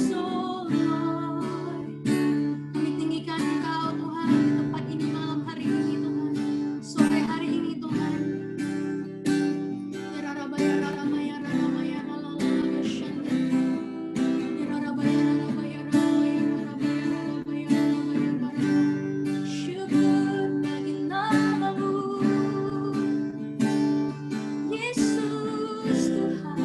oh Lord. Kami tinggikan Engkau Tuhan di tempat ini malam hari ini Tuhan, sore hari ini Tuhan. Syukur bagi namamu, Yesus Tuhan.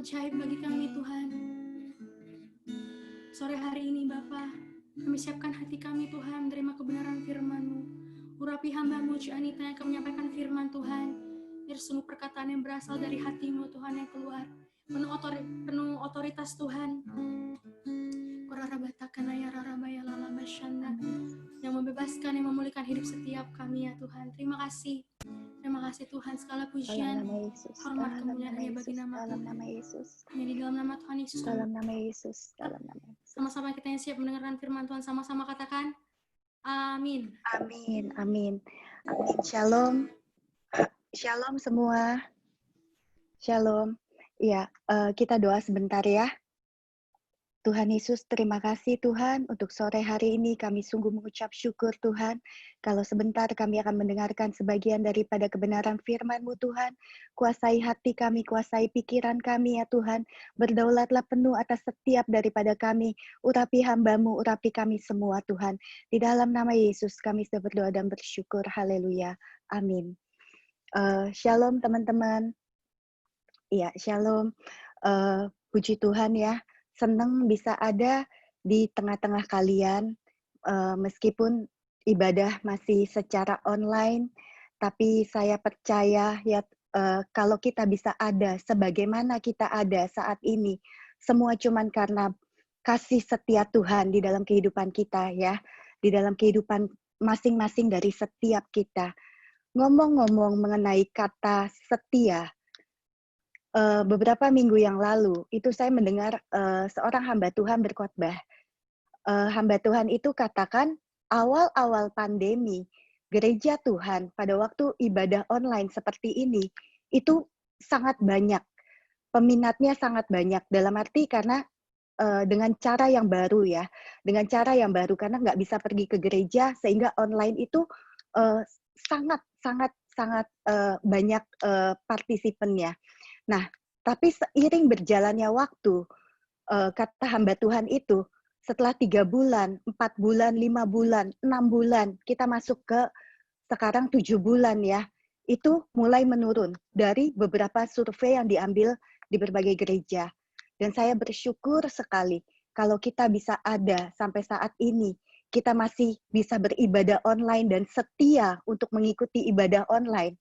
ajaib bagi kami Tuhan. Sore hari ini Bapa, kami siapkan hati kami Tuhan menerima kebenaran firman-Mu. Urapi hamba-Mu Ci Anita yang akan menyampaikan firman Tuhan. Biar semua perkataan yang berasal dari hati-Mu Tuhan yang keluar penuh otoritas Tuhan. Yang membebaskan, yang memulihkan hidup setiap kami ya Tuhan. Terima kasih Tuhan, segala pujian, hormat kemuliaan hanya bagi nama Tuhan. Dalam nama Yesus. Hanya di dalam nama Tuhan Yesus. Dalam nama Yesus. Dalam nama Yesus. Sama-sama kita yang siap mendengarkan firman Tuhan, sama-sama katakan amin. Amin, amin. Amin. Shalom. Shalom semua. Shalom. Ya, kita doa sebentar ya. Tuhan Yesus, terima kasih Tuhan untuk sore hari ini kami sungguh mengucap syukur Tuhan. Kalau sebentar kami akan mendengarkan sebagian daripada kebenaran firman-Mu Tuhan. Kuasai hati kami, kuasai pikiran kami ya Tuhan. Berdaulatlah penuh atas setiap daripada kami. Urapi hamba-Mu, urapi kami semua Tuhan. Di dalam nama Yesus kami sudah berdoa dan bersyukur. Haleluya. Amin. Shalom teman-teman. Iya, shalom. Puji Tuhan ya. Senang bisa ada di tengah-tengah kalian, meskipun ibadah masih secara online, tapi saya percaya ya kalau kita bisa ada sebagaimana kita ada saat ini, semua cuman karena kasih setia Tuhan di dalam kehidupan kita ya, di dalam kehidupan masing-masing dari setiap kita. Ngomong-ngomong mengenai kata setia, beberapa minggu yang lalu, itu saya mendengar seorang hamba Tuhan berkhotbah. Hamba Tuhan itu katakan, awal-awal pandemi, gereja Tuhan pada waktu ibadah online seperti ini, itu sangat banyak. Peminatnya sangat banyak, dalam arti karena dengan cara yang baru ya. Dengan cara yang baru, karena nggak bisa pergi ke gereja, sehingga online itu sangat banyak partisipannya. Nah, tapi seiring berjalannya waktu, kata hamba Tuhan itu, setelah 3 bulan, 4 bulan, 5 bulan, 6 bulan, kita masuk ke sekarang 7 bulan ya, itu mulai menurun dari beberapa survei yang diambil di berbagai gereja. Dan saya bersyukur sekali kalau kita bisa ada sampai saat ini, kita masih bisa beribadah online dan setia untuk mengikuti ibadah online.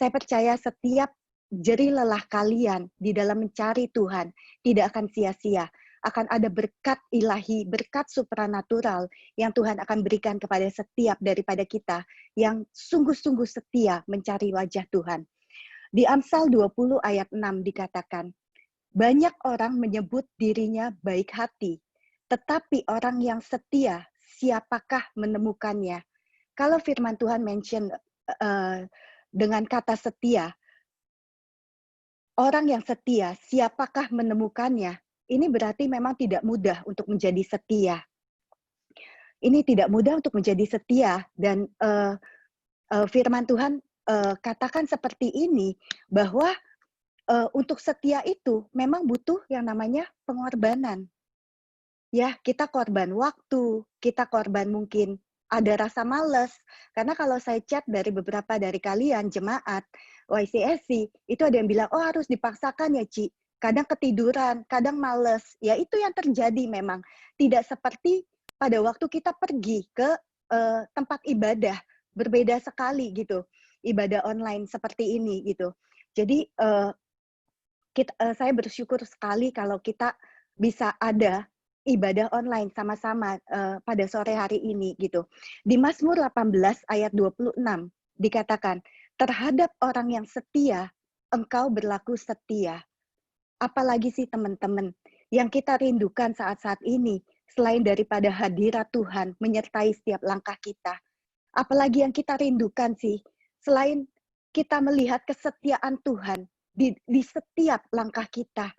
Saya percaya setiap jerih lelah kalian di dalam mencari Tuhan tidak akan sia-sia. Akan ada berkat ilahi, berkat supranatural yang Tuhan akan berikan kepada setiap daripada kita yang sungguh-sungguh setia mencari wajah Tuhan. Di Amsal 20 ayat 6 dikatakan, banyak orang menyebut dirinya baik hati, tetapi orang yang setia, siapakah menemukannya? Kalau firman Tuhan mention dengan kata setia, orang yang setia, siapakah menemukannya? Ini berarti memang tidak mudah untuk menjadi setia. Ini tidak mudah untuk menjadi setia. Dan firman Tuhan katakan seperti ini, bahwa untuk setia itu memang butuh yang namanya pengorbanan. Ya, kita korban waktu, kita korban mungkin ada rasa malas. Karena kalau saya chat dari beberapa dari kalian, jemaat, YCSC, itu ada yang bilang, oh harus dipaksakan ya Ci. Kadang ketiduran, kadang males. Ya itu yang terjadi memang. Tidak seperti pada waktu kita pergi ke tempat ibadah. Berbeda sekali gitu. Ibadah online seperti ini gitu. Jadi saya bersyukur sekali kalau kita bisa ada ibadah online sama-sama pada sore hari ini gitu. Di Mazmur 18 ayat 26 dikatakan, terhadap orang yang setia, engkau berlaku setia. Apalagi sih teman-teman yang kita rindukan saat-saat ini selain daripada hadirat Tuhan menyertai setiap langkah kita. Apalagi yang kita rindukan sih selain kita melihat kesetiaan Tuhan di setiap langkah kita.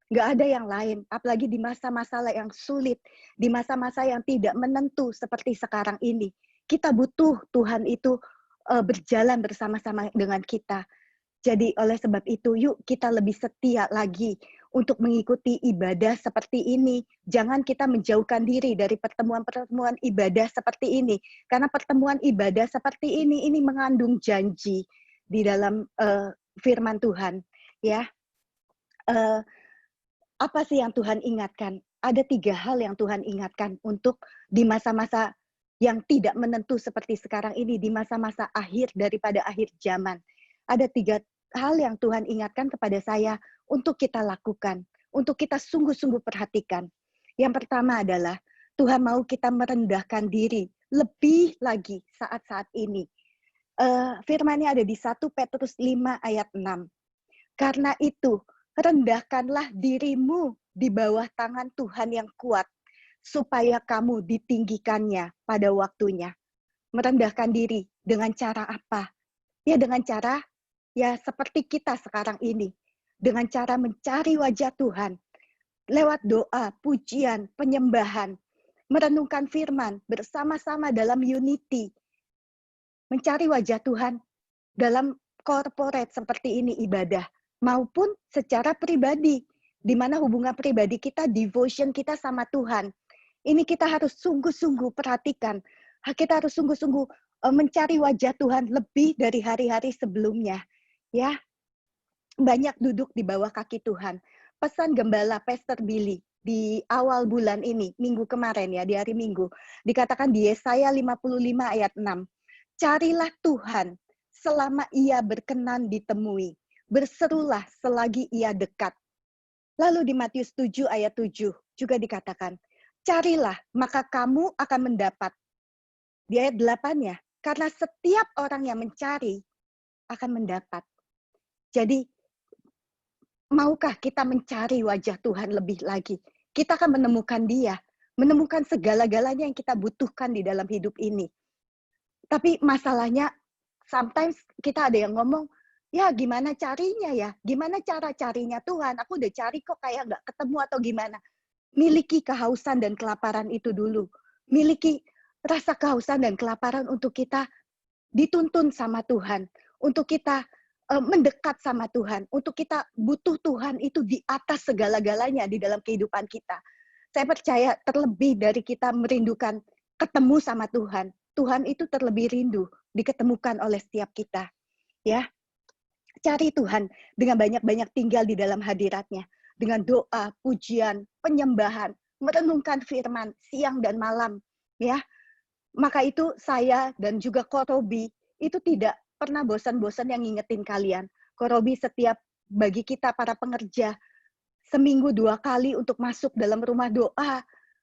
Nggak ada yang lain, apalagi di masa-masa yang sulit, di masa-masa yang tidak menentu seperti sekarang ini. Kita butuh Tuhan itu berjalan bersama-sama dengan kita. Jadi oleh sebab itu, yuk kita lebih setia lagi untuk mengikuti ibadah seperti ini. Jangan kita menjauhkan diri dari pertemuan-pertemuan ibadah seperti ini. Karena pertemuan ibadah seperti ini mengandung janji di dalam firman Tuhan. Ya. Apa sih yang Tuhan ingatkan? Ada 3 hal yang Tuhan ingatkan untuk di masa-masa yang tidak menentu seperti sekarang ini, di masa-masa akhir daripada akhir zaman. Ada 3 hal yang Tuhan ingatkan kepada saya untuk kita lakukan, untuk kita sungguh-sungguh perhatikan. Yang pertama adalah Tuhan mau kita merendahkan diri lebih lagi saat-saat ini. Firman-Nya ada di 1 Petrus 5 ayat 6. Karena itu, rendahkanlah dirimu di bawah tangan Tuhan yang kuat, supaya kamu ditinggikannya pada waktunya. Merendahkan diri dengan cara apa? Ya dengan cara, ya seperti kita sekarang ini. Dengan cara mencari wajah Tuhan. Lewat doa, pujian, penyembahan. Merenungkan firman bersama-sama dalam unity. Mencari wajah Tuhan dalam corporate seperti ini ibadah. Maupun secara pribadi, di mana hubungan pribadi kita, devotion kita sama Tuhan. Ini kita harus sungguh-sungguh perhatikan. Kita harus sungguh-sungguh mencari wajah Tuhan lebih dari hari-hari sebelumnya. Ya, banyak duduk di bawah kaki Tuhan. Pesan Gembala Pastor Billy di awal bulan ini, minggu kemarin ya, di hari Minggu, dikatakan di Yesaya 55 ayat 6. Carilah Tuhan selama ia berkenan ditemui. Berserulah selagi ia dekat. Lalu di Matius 7 ayat 7 juga dikatakan, carilah maka kamu akan mendapat. Di ayat 8-nya, karena setiap orang yang mencari akan mendapat. Jadi, maukah kita mencari wajah Tuhan lebih lagi? Kita akan menemukan Dia, menemukan segala-galanya yang kita butuhkan di dalam hidup ini. Tapi masalahnya, sometimes kita ada yang ngomong, ya gimana carinya ya? Gimana cara carinya Tuhan? Aku udah cari kok kayak nggak ketemu atau gimana? Miliki kehausan dan kelaparan itu dulu. Miliki rasa kehausan dan kelaparan untuk kita dituntun sama Tuhan. Untuk kita mendekat sama Tuhan. Untuk kita butuh Tuhan itu di atas segala-galanya di dalam kehidupan kita. Saya percaya terlebih dari kita merindukan ketemu sama Tuhan. Tuhan itu terlebih rindu diketemukan oleh setiap kita. Ya, cari Tuhan dengan banyak-banyak tinggal di dalam hadiratnya. Dengan doa, pujian, penyembahan, merenungkan firman siang dan malam. Ya, maka itu saya dan juga Ko Robi itu tidak pernah bosan-bosan yang ngingetin kalian. Ko Robi setiap bagi kita para pengerja, seminggu 2 kali untuk masuk dalam rumah doa.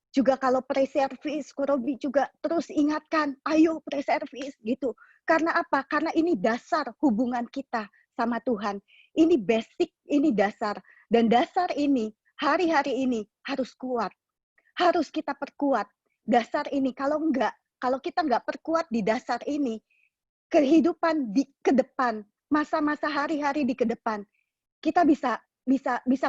Juga kalau pre-service, Ko Robi juga terus ingatkan, ayo pre-service gitu. Karena apa? Karena ini dasar hubungan kita sama Tuhan. Ini basic, ini dasar. Dan dasar ini, hari-hari ini harus kuat. Harus kita perkuat. Dasar ini, kalau kita nggak perkuat di dasar ini, kehidupan ke depan, masa-masa hari-hari di ke depan, kita bisa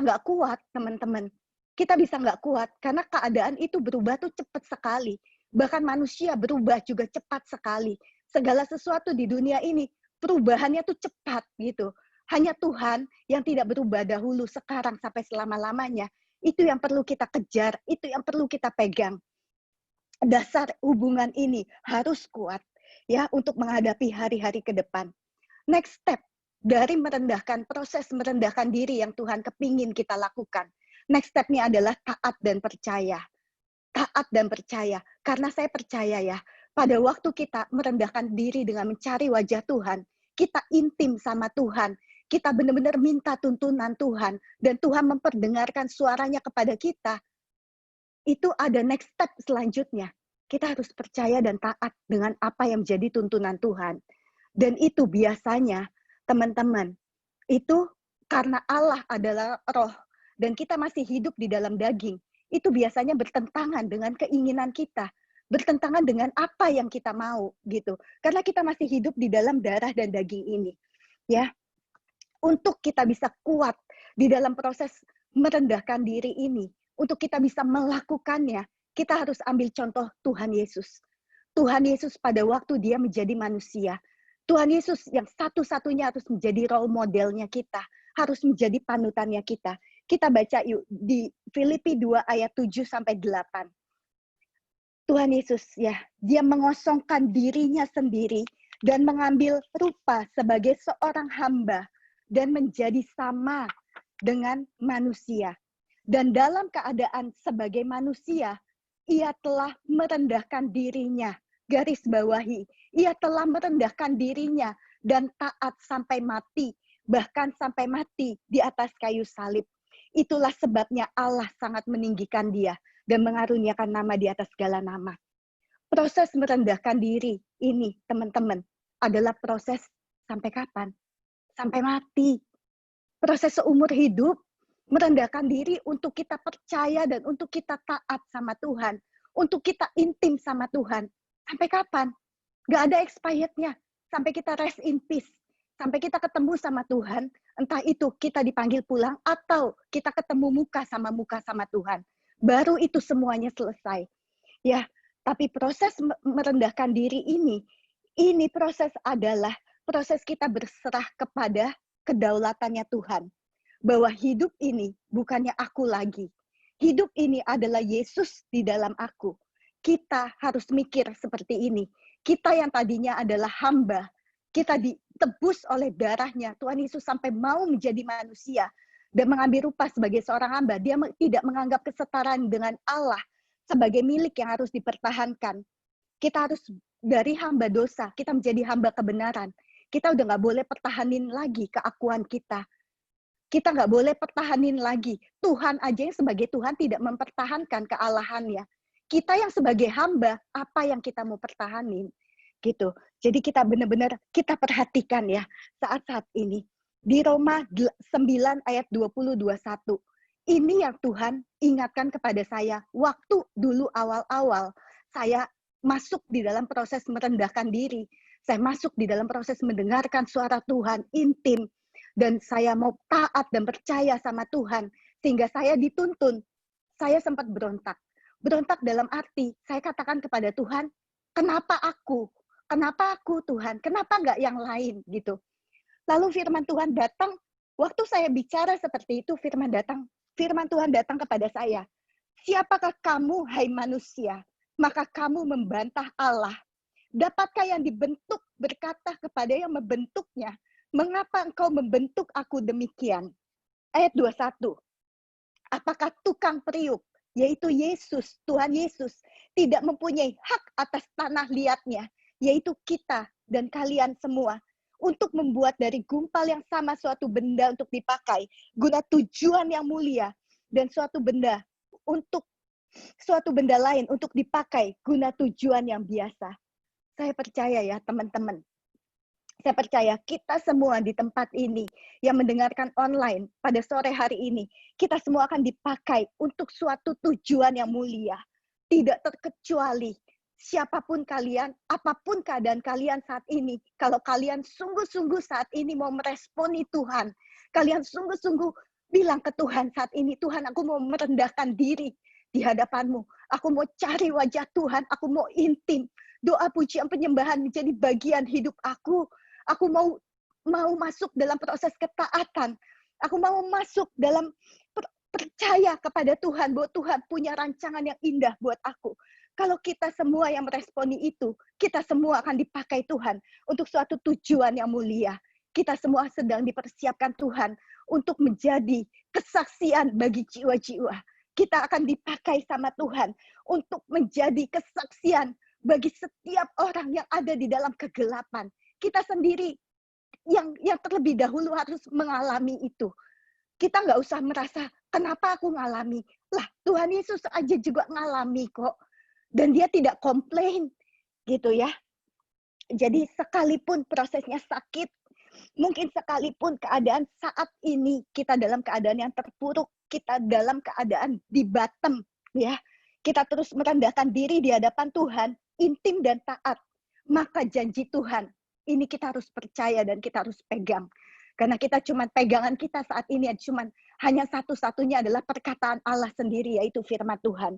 nggak kuat, teman-teman. Kita bisa nggak kuat, karena keadaan itu berubah tuh cepat sekali. Bahkan manusia berubah juga cepat sekali. Segala sesuatu di dunia ini, perubahannya tuh cepat gitu. Hanya Tuhan yang tidak berubah dahulu, sekarang sampai selama-lamanya. Itu yang perlu kita kejar, itu yang perlu kita pegang. Dasar hubungan ini harus kuat ya untuk menghadapi hari-hari ke depan. Next step dari proses merendahkan diri yang Tuhan kepingin kita lakukan. Next step-nya adalah taat dan percaya. Taat dan percaya. Karena saya percaya ya, pada waktu kita merendahkan diri dengan mencari wajah Tuhan, kita intim sama Tuhan, kita benar-benar minta tuntunan Tuhan, dan Tuhan memperdengarkan suaranya kepada kita, itu ada next step selanjutnya. Kita harus percaya dan taat dengan apa yang menjadi tuntunan Tuhan. Dan itu biasanya, teman-teman, itu karena Allah adalah roh, dan kita masih hidup di dalam daging, itu biasanya bertentangan dengan keinginan kita, bertentangan dengan apa yang kita mau, gitu. Karena kita masih hidup di dalam darah dan daging ini. Ya, untuk kita bisa kuat di dalam proses merendahkan diri ini, untuk kita bisa melakukannya, kita harus ambil contoh Tuhan Yesus. Tuhan Yesus pada waktu dia menjadi manusia, Tuhan Yesus yang satu-satunya harus menjadi role modelnya kita, harus menjadi panutannya kita. Kita baca yuk di Filipi 2 ayat 7-8. Tuhan Yesus ya, dia mengosongkan dirinya sendiri dan mengambil rupa sebagai seorang hamba dan menjadi sama dengan manusia. Dan dalam keadaan sebagai manusia, ia telah merendahkan dirinya. Garis bawahi, ia telah merendahkan dirinya dan taat sampai mati, bahkan sampai mati di atas kayu salib. Itulah sebabnya Allah sangat meninggikan dia dan mengaruniakan nama di atas segala nama. Proses merendahkan diri ini, teman-teman, adalah proses sampai kapan? Sampai mati. Proses seumur hidup, merendahkan diri untuk kita percaya dan untuk kita taat sama Tuhan. Untuk kita intim sama Tuhan. Sampai kapan? Gak ada expirednya. Sampai kita rest in peace. Sampai kita ketemu sama Tuhan. Entah itu kita dipanggil pulang atau kita ketemu muka sama Tuhan. Baru itu semuanya selesai. Ya, tapi proses merendahkan diri ini proses adalah proses kita berserah kepada kedaulatannya Tuhan. Bahwa hidup ini bukannya aku lagi. Hidup ini adalah Yesus di dalam aku. Kita harus mikir seperti ini. Kita yang tadinya adalah hamba, kita ditebus oleh darahnya. Tuhan Yesus sampai mau menjadi manusia dan mengambil rupa sebagai seorang hamba. Dia tidak menganggap kesetaraan dengan Allah sebagai milik yang harus dipertahankan. Kita harus dari hamba dosa, kita menjadi hamba kebenaran. Kita udah nggak boleh pertahanin lagi keakuan kita. Kita nggak boleh pertahanin lagi. Tuhan aja yang sebagai Tuhan tidak mempertahankan kealahannya. Kita yang sebagai hamba, apa yang kita mau pertahanin? Gitu. Jadi kita benar-benar kita perhatikan ya saat-saat ini. Di Roma 9 ayat 20-21. Ini yang Tuhan ingatkan kepada saya. Waktu dulu awal-awal saya masuk di dalam proses merendahkan diri. Saya masuk di dalam proses mendengarkan suara Tuhan, intim. Dan saya mau taat dan percaya sama Tuhan. Sehingga saya dituntun. Saya sempat berontak. Berontak dalam arti, saya katakan kepada Tuhan, kenapa aku? Kenapa aku Tuhan? Kenapa enggak yang lain? Gitu. Lalu firman Tuhan datang, waktu saya bicara seperti itu, firman Tuhan datang kepada saya. Siapakah kamu, hai manusia? Maka kamu membantah Allah. Dapatkah yang dibentuk berkata kepada yang membentuknya, mengapa engkau membentuk aku demikian? Ayat 21. Apakah tukang periuk, yaitu Yesus, Tuhan Yesus, tidak mempunyai hak atas tanah liatnya, yaitu kita dan kalian semua, untuk membuat dari gumpal yang sama suatu benda untuk dipakai, guna tujuan yang mulia, dan suatu benda lain untuk dipakai, guna tujuan yang biasa. Saya percaya ya teman-teman, saya percaya kita semua di tempat ini yang mendengarkan online pada sore hari ini, kita semua akan dipakai untuk suatu tujuan yang mulia. Tidak terkecuali siapapun kalian, apapun keadaan kalian saat ini, kalau kalian sungguh-sungguh saat ini mau meresponi Tuhan, kalian sungguh-sungguh bilang ke Tuhan saat ini, Tuhan aku mau merendahkan diri di hadapan-Mu. Aku mau cari wajah Tuhan, aku mau intim. Doa pujian penyembahan menjadi bagian hidup aku. Aku mau masuk dalam proses ketaatan. Aku mau masuk dalam percaya kepada Tuhan bahwa Tuhan punya rancangan yang indah buat aku. Kalau kita semua yang meresponi itu, kita semua akan dipakai Tuhan untuk suatu tujuan yang mulia. Kita semua sedang dipersiapkan Tuhan untuk menjadi kesaksian bagi jiwa-jiwa. Kita akan dipakai sama Tuhan untuk menjadi kesaksian bagi setiap orang yang ada di dalam kegelapan. Kita sendiri yang terlebih dahulu harus mengalami itu. Kita nggak usah merasa, kenapa aku ngalami? Lah, Tuhan Yesus aja juga ngalami kok. Dan dia tidak komplain, gitu ya. Jadi sekalipun prosesnya sakit, mungkin sekalipun keadaan saat ini kita dalam keadaan yang terpuruk, kita dalam keadaan di bottom, ya. Kita terus merendahkan diri di hadapan Tuhan, intim dan taat. Maka janji Tuhan, ini kita harus percaya dan kita harus pegang. Karena kita pegangan kita saat ini hanya satu-satunya adalah perkataan Allah sendiri, yaitu firman Tuhan.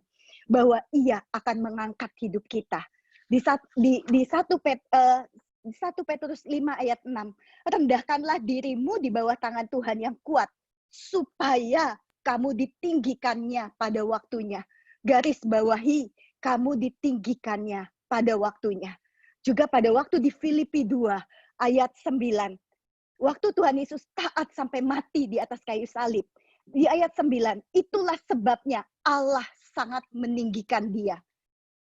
Bahwa ia akan mengangkat hidup kita. Di 1 Petrus 5 ayat 6, rendahkanlah dirimu di bawah tangan Tuhan yang kuat, supaya kamu ditinggikannya pada waktunya. Garis bawahi, kamu ditinggikannya pada waktunya. Juga pada waktu di Filipi 2 ayat 9. Waktu Tuhan Yesus taat sampai mati di atas kayu salib. Di ayat 9, itulah sebabnya Allah sangat meninggikan dia.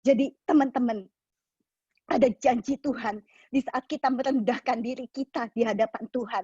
Jadi teman-teman, ada janji Tuhan di saat kita merendahkan diri kita di hadapan Tuhan.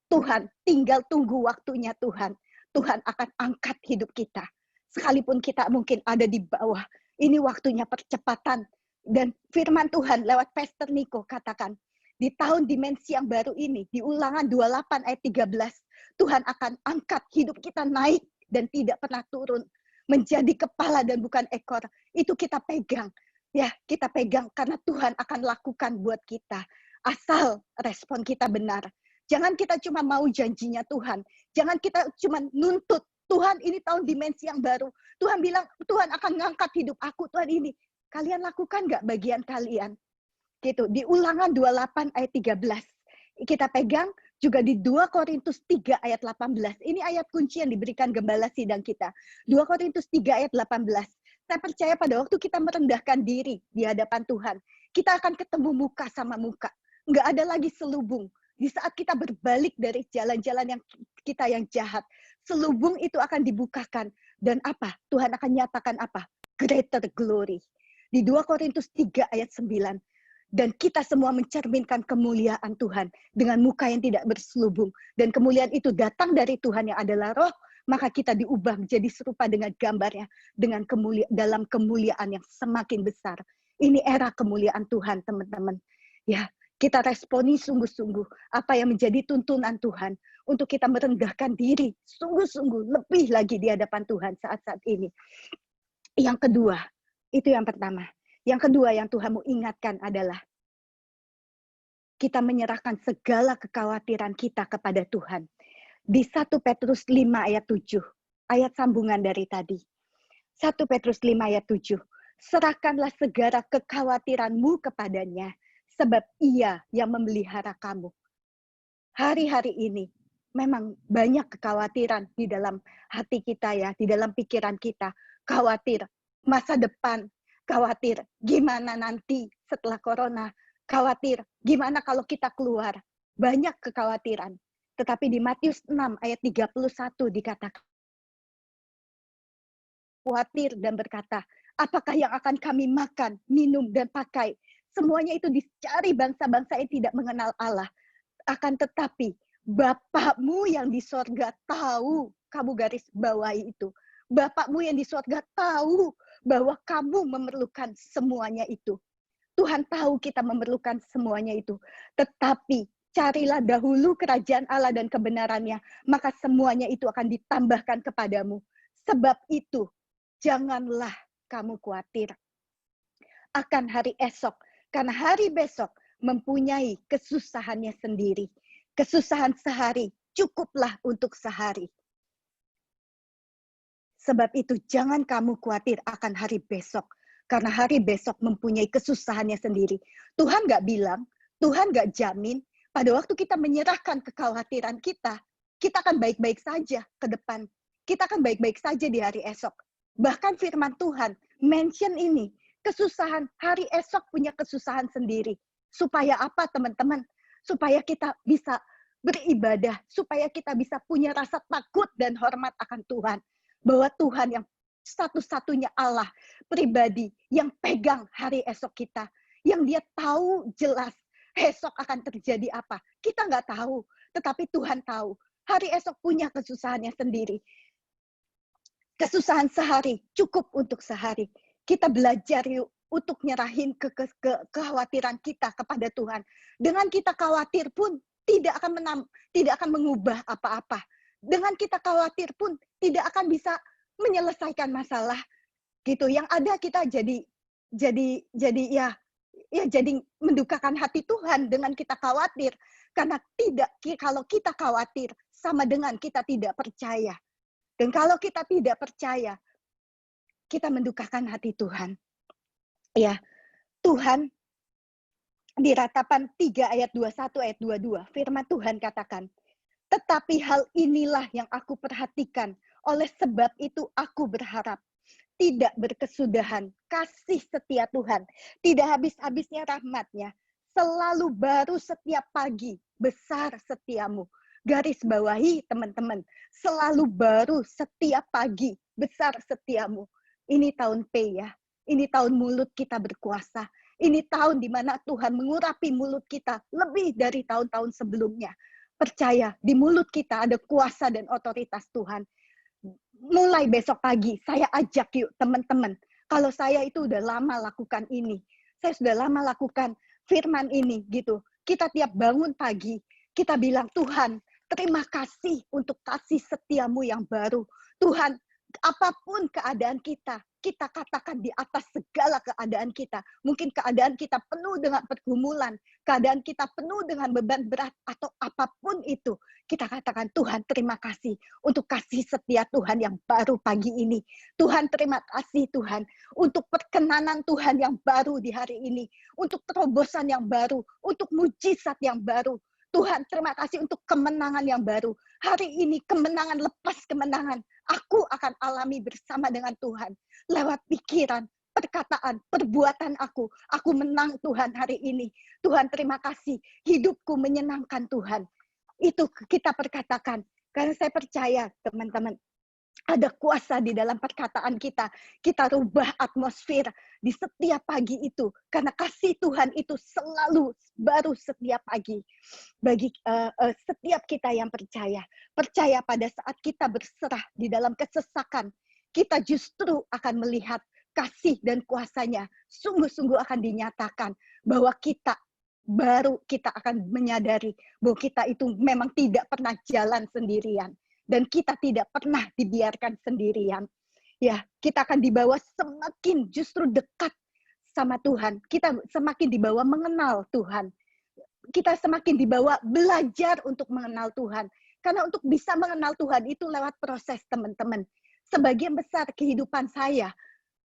Tuhan tinggal tunggu waktunya Tuhan. Tuhan akan angkat hidup kita. Sekalipun kita mungkin ada di bawah. Ini waktunya percepatan. Dan firman Tuhan lewat Pastor Niko katakan, di tahun dimensi yang baru ini, di Ulangan 28 ayat 13, Tuhan akan angkat hidup kita naik dan tidak pernah turun. Menjadi kepala dan bukan ekor. Itu kita pegang. Ya, kita pegang karena Tuhan akan lakukan buat kita. Asal respon kita benar. Jangan kita cuma mau janjinya Tuhan. Jangan kita cuma nuntut, Tuhan ini tahun dimensi yang baru. Tuhan bilang, Tuhan akan ngangkat hidup aku, Tuhan ini. Kalian lakukan nggak bagian kalian? Gitu. Di Ulangan 28 ayat 13. Kita pegang juga di 2 Korintus 3 ayat 18. Ini ayat kunci yang diberikan gembala sidang kita. 2 Korintus 3 ayat 18. Saya percaya pada waktu kita merendahkan diri di hadapan Tuhan, kita akan ketemu muka sama muka. Nggak ada lagi selubung. Di saat kita berbalik dari jalan-jalan yang kita yang jahat, selubung itu akan dibukakan. Dan apa? Tuhan akan nyatakan apa? Greater glory. Di 2 Korintus 3 ayat 9. Dan kita semua mencerminkan kemuliaan Tuhan dengan muka yang tidak berselubung. Dan kemuliaan itu datang dari Tuhan yang adalah roh, maka kita diubah menjadi serupa dengan gambarnya, dengan dalam kemuliaan yang semakin besar. Ini era kemuliaan Tuhan, teman-teman. Ya, kita responi sungguh-sungguh apa yang menjadi tuntunan Tuhan untuk kita merendahkan diri sungguh-sungguh lebih lagi di hadapan Tuhan saat-saat ini. Yang kedua, itu yang pertama. Yang kedua yang Tuhan mau ingatkan adalah kita menyerahkan segala kekhawatiran kita kepada Tuhan. Di 1 Petrus 5 ayat 7, ayat sambungan dari tadi. 1 Petrus 5 ayat 7, serahkanlah segala kekhawatiranmu kepadanya, sebab ia yang memelihara kamu. Hari-hari ini, memang banyak kekhawatiran di dalam hati kita ya, di dalam pikiran kita. Khawatir masa depan, khawatir gimana nanti setelah corona, khawatir gimana kalau kita keluar. Banyak kekhawatiran. Tetapi di Matius 6 ayat 31 dikatakan, khawatir dan berkata, apakah yang akan kami makan, minum, dan pakai? Semuanya itu dicari bangsa-bangsa yang tidak mengenal Allah. Akan tetapi, Bapakmu yang di sorga tahu, kamu garis bawahi itu. Bapakmu yang di sorga tahu bahwa kamu memerlukan semuanya itu. Tuhan tahu kita memerlukan semuanya itu. Tetapi, carilah dahulu kerajaan Allah dan kebenarannya, maka semuanya itu akan ditambahkan kepadamu. Sebab itu, janganlah kamu khawatir akan hari esok, karena hari besok mempunyai kesusahannya sendiri. Kesusahan sehari cukuplah untuk sehari. Sebab itu jangan kamu khawatir akan hari besok, karena hari besok mempunyai kesusahannya sendiri. Tuhan nggak bilang, Tuhan nggak jamin, pada waktu kita menyerahkan kekhawatiran kita akan baik-baik saja ke depan. Kita akan baik-baik saja di hari esok. Bahkan firman Tuhan mention ini, kesusahan hari esok punya kesusahan sendiri. Supaya apa teman-teman? Supaya kita bisa beribadah, supaya kita bisa punya rasa takut dan hormat akan Tuhan. Bahwa Tuhan yang satu-satunya Allah pribadi yang pegang hari esok kita. Yang dia tahu jelas esok akan terjadi apa. Kita nggak tahu, tetapi Tuhan tahu. Hari esok punya kesusahannya sendiri. Kesusahan sehari cukup untuk sehari. Kita belajar yuk untuk nyerahin kekhawatiran kita kepada Tuhan. Dengan kita khawatir pun tidak akan mengubah apa-apa. Dengan kita khawatir pun tidak akan bisa menyelesaikan masalah. Gitu. Yang ada kita jadi mendukakan hati Tuhan dengan kita khawatir. Karena kalau kita khawatir sama dengan kita tidak percaya. Dan kalau kita tidak percaya, kita mendukakan hati Tuhan. Ya, Tuhan di Ratapan 3 ayat 21 ayat 22, firman Tuhan katakan, tetapi hal inilah yang aku perhatikan, oleh sebab itu aku berharap tidak berkesudahan kasih setia Tuhan, tidak habis-habisnya rahmat-Nya, selalu baru setiap pagi, besar setiamu. Garis bawahi teman-teman, selalu baru setiap pagi, besar setiamu. Ini tahun P ya, ini tahun mulut kita berkuasa. Ini tahun di mana Tuhan mengurapi mulut kita lebih dari tahun-tahun sebelumnya. Percaya, di mulut kita ada kuasa dan otoritas Tuhan. Mulai besok pagi, saya ajak yuk teman-teman. Kalau saya itu udah lama lakukan ini. Saya sudah lama lakukan firman ini gitu. Kita tiap bangun pagi, kita bilang, Tuhan, terima kasih untuk kasih setiamu yang baru. Tuhan, apapun keadaan kita katakan di atas segala keadaan kita. Mungkin keadaan kita penuh dengan pergumulan, keadaan kita penuh dengan beban berat, atau apapun itu. Kita katakan, Tuhan terima kasih untuk kasih setia Tuhan yang baru pagi ini. Tuhan terima kasih Tuhan untuk perkenanan Tuhan yang baru di hari ini. Untuk terobosan yang baru, untuk mujizat yang baru. Tuhan terima kasih untuk kemenangan yang baru. Hari ini kemenangan lepas kemenangan. Aku akan alami bersama dengan Tuhan. Lewat pikiran, perkataan, perbuatan aku. Aku menang Tuhan hari ini. Tuhan terima kasih. Hidupku menyenangkan Tuhan. Itu kita perkatakan. Karena saya percaya teman-teman. Ada kuasa di dalam perkataan kita. Kita rubah atmosfer di setiap pagi itu. Karena kasih Tuhan itu selalu baru setiap pagi. Bagi setiap kita yang percaya. Percaya pada saat kita berserah di dalam kesesakan. Kita justru akan melihat kasih dan kuasanya. Sungguh-sungguh akan dinyatakan. Bahwa kita akan menyadari bahwa kita itu memang tidak pernah jalan sendirian. Dan kita tidak pernah dibiarkan sendirian. Ya, kita akan dibawa semakin justru dekat sama Tuhan. Kita semakin dibawa mengenal Tuhan. Kita semakin dibawa belajar untuk mengenal Tuhan. Karena untuk bisa mengenal Tuhan itu lewat proses teman-teman. Sebagian besar kehidupan saya,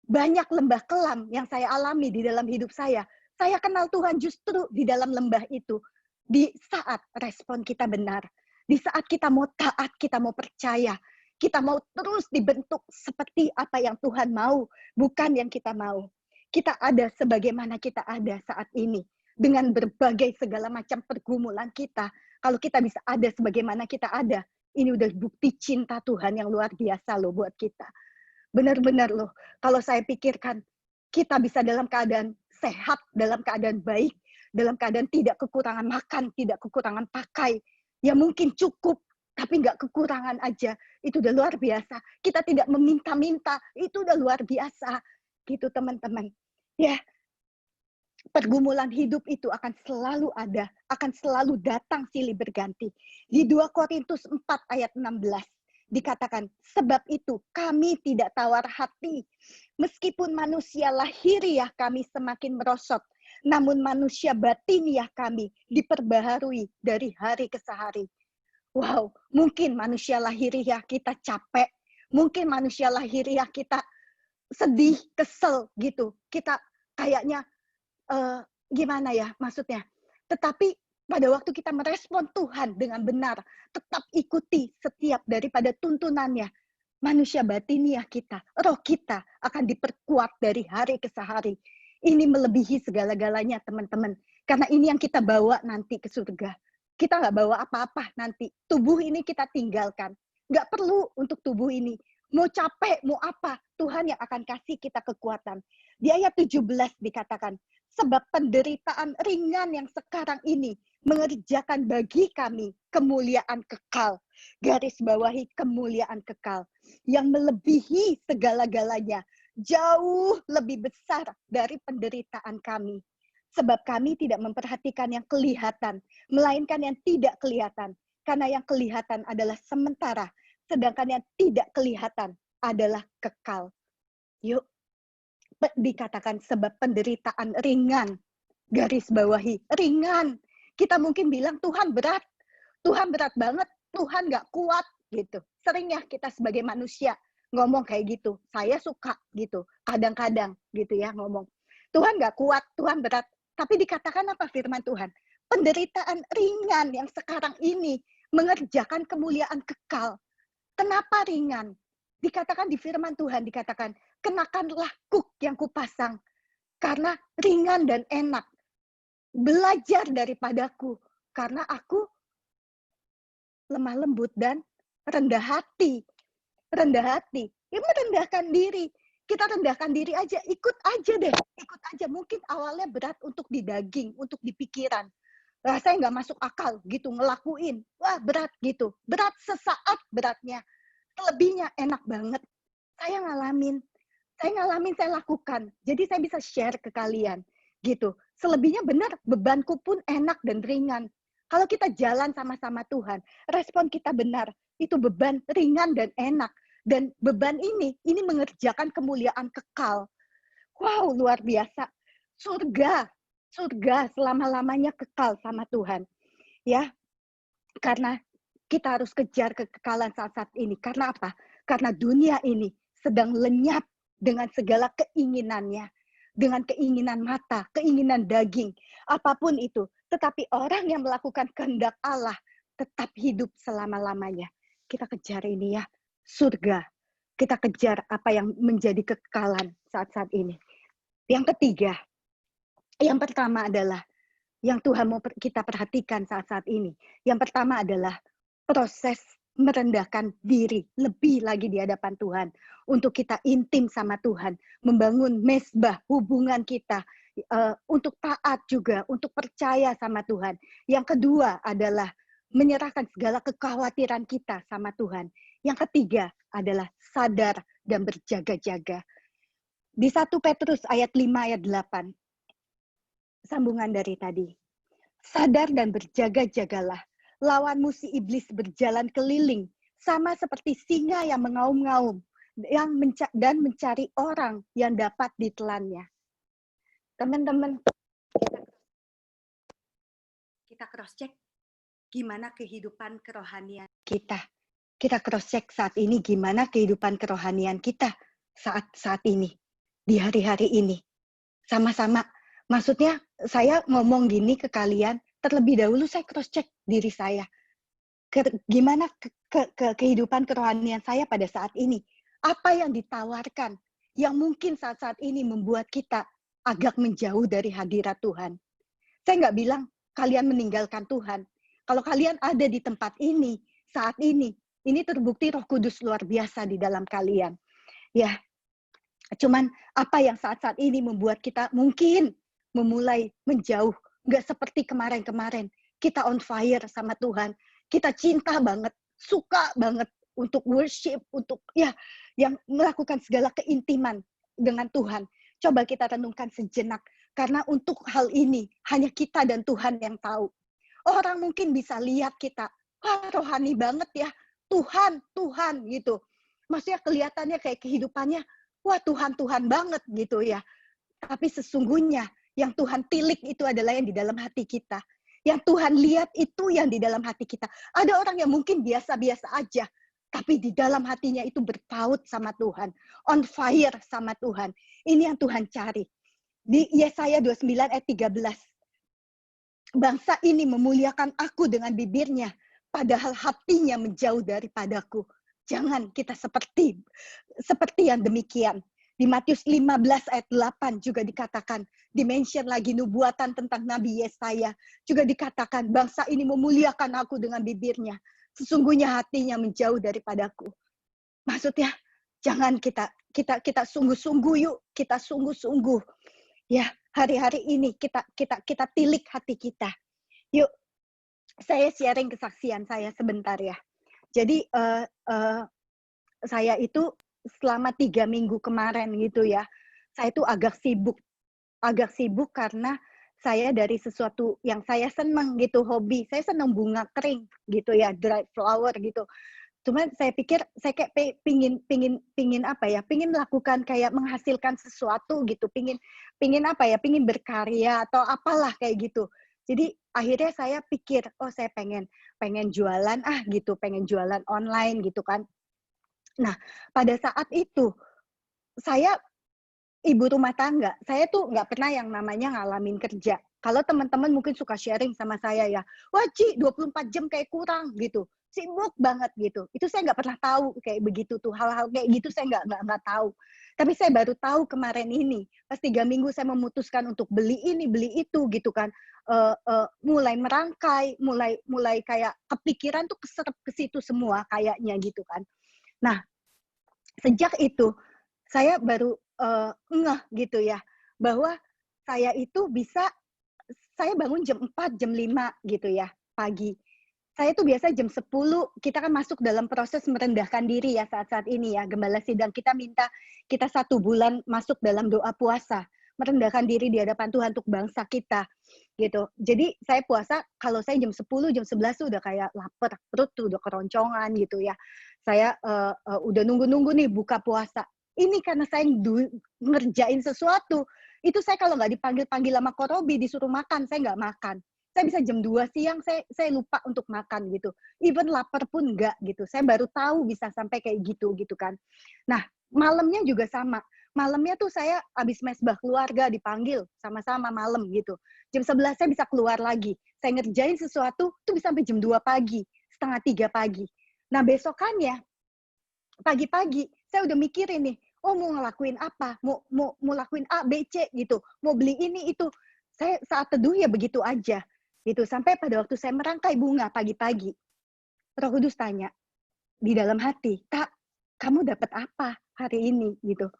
banyak lembah kelam yang saya alami di dalam hidup saya. Saya kenal Tuhan justru di dalam lembah itu. Di saat respon kita benar. Di saat kita mau taat, kita mau percaya, kita mau terus dibentuk seperti apa yang Tuhan mau, bukan yang kita mau. Kita ada sebagaimana kita ada saat ini. Dengan berbagai segala macam pergumulan kita. Kalau kita bisa ada sebagaimana kita ada, ini udah bukti cinta Tuhan yang luar biasa loh buat kita. Benar-benar loh, kalau saya pikirkan, kita bisa dalam keadaan sehat, dalam keadaan baik, dalam keadaan tidak kekurangan makan, tidak kekurangan pakai, ya mungkin cukup, tapi nggak kekurangan aja. Itu udah luar biasa. Kita tidak meminta-minta, itu udah luar biasa. Gitu teman-teman. Ya, pergumulan hidup itu akan selalu ada, akan selalu datang silih berganti. Di 2 Korintus 4 ayat 16 dikatakan, sebab itu kami tidak tawar hati. Meskipun manusia lahiriah kami semakin merosot, namun manusia batiniah kami diperbaharui dari hari ke hari. Wow, mungkin manusia lahiriah kita capek, mungkin manusia lahiriah kita sedih, kesel gitu. Kita kayaknya gimana ya maksudnya. Tetapi pada waktu kita merespon Tuhan dengan benar, tetap ikuti setiap daripada tuntunannya, manusia batiniah kita, roh kita akan diperkuat dari hari ke hari. Ini melebihi segala-galanya teman-teman. Karena ini yang kita bawa nanti ke surga. Kita nggak bawa apa-apa nanti. Tubuh ini kita tinggalkan. Nggak perlu untuk tubuh ini. Mau capek, mau apa, Tuhan yang akan kasih kita kekuatan. Di ayat 17 dikatakan, sebab penderitaan ringan yang sekarang ini mengerjakan bagi kami kemuliaan kekal. Garis bawahi kemuliaan kekal. Yang melebihi segala-galanya. Jauh lebih besar dari penderitaan kami. Sebab kami tidak memperhatikan yang kelihatan, melainkan yang tidak kelihatan. Karena yang kelihatan adalah sementara, sedangkan yang tidak kelihatan adalah kekal. Yuk, dikatakan sebab penderitaan ringan. Garis bawahi, ringan. Kita mungkin bilang Tuhan berat banget, Tuhan nggak kuat gitu. Sering ya kita sebagai manusia ngomong kayak gitu. Saya suka gitu, kadang-kadang gitu ya ngomong. Tuhan nggak kuat, Tuhan berat. Tapi dikatakan apa firman Tuhan? Penderitaan ringan yang sekarang ini mengerjakan kemuliaan kekal. Kenapa ringan? Dikatakan di firman Tuhan, dikatakan, kenakanlah kuk yang kupasang. Karena ringan dan enak. Belajar daripadaku. Karena aku lemah lembut, dan rendah hati. Rendah hati, ya merendahkan diri. Kita rendahkan diri aja, ikut aja deh, ikut aja. Mungkin awalnya berat untuk di daging, untuk di pikiran. Rasanya nggak masuk akal gitu, ngelakuin. Wah berat gitu, berat sesaat beratnya. Selebihnya enak banget. Saya ngalamin, saya lakukan. Jadi saya bisa share ke kalian gitu. Selebihnya benar, bebanku pun enak dan ringan. Kalau kita jalan sama-sama Tuhan, respon kita benar, itu beban ringan dan enak. Dan beban ini mengerjakan kemuliaan kekal. Wow, luar biasa. Surga, surga selama-lamanya kekal sama Tuhan. Ya, karena kita harus kejar kekekalan saat-saat ini. Karena apa? Karena dunia ini sedang lenyap dengan segala keinginannya. Dengan keinginan mata, keinginan daging, apapun itu. Tetapi orang yang melakukan kehendak Allah tetap hidup selama-lamanya. Kita kejar ini ya, surga. Kita kejar apa yang menjadi kekekalan saat-saat ini. Yang ketiga, yang pertama adalah yang Tuhan mau kita perhatikan saat-saat ini. Yang pertama adalah proses merendahkan diri lebih lagi di hadapan Tuhan. Untuk kita intim sama Tuhan. Membangun mezbah hubungan kita. Untuk taat juga. Untuk percaya sama Tuhan. Yang kedua adalah menyerahkan segala kekhawatiran kita sama Tuhan. Yang ketiga adalah sadar dan berjaga-jaga. Di 1 Petrus ayat 5 ayat 8. Sambungan dari tadi. Sadar dan berjaga-jagalah. Lawanmu si iblis berjalan keliling, sama seperti singa yang mengaum-ngaum dan mencari orang yang dapat ditelannya. Teman-teman, kita cross-check gimana kehidupan kerohanian kita. Kita cross-check saat ini gimana kehidupan kerohanian kita saat ini, di hari-hari ini. Sama-sama. Maksudnya saya ngomong gini ke kalian, terlebih dahulu saya cross-check diri saya. Gimana kehidupan kerohanian saya pada saat ini. Apa yang ditawarkan yang mungkin saat-saat ini membuat kita agak menjauh dari hadirat Tuhan. Saya nggak bilang kalian meninggalkan Tuhan. Kalau kalian ada di tempat ini, saat ini terbukti Roh Kudus luar biasa di dalam kalian. Ya, cuman apa yang saat-saat ini membuat kita mungkin memulai menjauh. Nggak seperti kemarin-kemarin. Kita on fire sama Tuhan. Kita cinta banget, suka banget untuk worship, untuk ya yang melakukan segala keintiman dengan Tuhan. Coba kita renungkan sejenak. Karena untuk hal ini, hanya kita dan Tuhan yang tahu. Orang mungkin bisa lihat kita, wah rohani banget ya, Tuhan gitu. Maksudnya kelihatannya kayak kehidupannya, wah Tuhan banget gitu ya. Tapi sesungguhnya yang Tuhan tilik itu adalah yang di dalam hati kita. Yang Tuhan lihat itu yang di dalam hati kita. Ada orang yang mungkin biasa-biasa aja, tapi di dalam hatinya itu berpaut sama Tuhan. On fire sama Tuhan. Ini yang Tuhan cari. Di Yesaya 29 ayat 13. Bangsa ini memuliakan aku dengan bibirnya, padahal hatinya menjauh daripadaku. Jangan kita seperti yang demikian. Di Matius 15 ayat 8 juga dikatakan, dimention lagi nubuatan tentang Nabi Yesaya. Juga dikatakan, bangsa ini memuliakan aku dengan bibirnya. Sesungguhnya hatinya menjauh daripadaku. Maksudnya, jangan kita sungguh-sungguh yuk. Kita sungguh-sungguh. Ya, hari-hari ini kita tilik hati kita. Yuk, saya sharing kesaksian saya sebentar ya. Jadi, saya itu selama 3 minggu kemarin gitu ya, saya itu agak sibuk karena saya dari sesuatu yang saya senang gitu, hobi. Saya senang bunga kering gitu ya, dried flower gitu. Cuman saya pikir saya kayak pingin apa ya, pingin melakukan kayak menghasilkan sesuatu gitu, pingin apa ya, pingin berkarya atau apalah kayak gitu. Jadi akhirnya saya pikir, oh saya pengen jualan gitu, pengen jualan online gitu kan. Nah, pada saat itu saya ibu rumah tangga, saya tuh nggak pernah yang namanya ngalamin kerja. Kalau teman-teman mungkin suka sharing sama saya ya, wah Ci 24 jam kayak kurang gitu. sibuk banget gitu. Itu saya nggak pernah tahu kayak begitu tuh, hal-hal kayak gitu saya nggak tahu. Tapi saya baru tahu kemarin ini, pas 3 minggu saya memutuskan untuk beli ini, beli itu gitu kan. Mulai merangkai, mulai kayak kepikiran tuh keserap ke situ semua kayaknya gitu kan. Nah, sejak itu saya baru ngeh gitu ya, bahwa saya itu bisa saya bangun jam 4, jam 5 gitu ya, pagi. Saya tuh biasa jam 10 kita kan masuk dalam proses merendahkan diri ya saat-saat ini ya. Gembala sidang kita minta kita 1 bulan masuk dalam doa puasa. Merendahkan diri di hadapan Tuhan untuk bangsa kita gitu. Jadi saya puasa kalau saya jam 10, jam 11 tuh udah kayak lapar, perut tuh udah keroncongan gitu ya. Saya udah nunggu-nunggu nih buka puasa. Ini karena saya ngerjain sesuatu. Itu saya kalau nggak dipanggil-panggil sama Korobi disuruh makan, saya nggak makan. Saya bisa jam 2 siang, saya lupa untuk makan gitu. Even lapar pun enggak gitu. Saya baru tahu bisa sampai kayak gitu kan. Nah, malamnya juga sama. Malamnya tuh saya habis mesbah keluarga dipanggil sama-sama malam gitu. Jam 11 saya bisa keluar lagi. Saya ngerjain sesuatu tuh bisa sampai jam 2 pagi, setengah 3 pagi. Nah, besokannya pagi-pagi saya udah mikirin nih, oh mau ngelakuin apa, mau lakuin A, B, C gitu, mau beli ini itu. Saya saat teduh ya begitu aja gitu. Sampai pada waktu saya merangkai bunga pagi-pagi, Roh Kudus tanya di dalam hati, "Kak, kamu dapat apa hari ini?" gitu.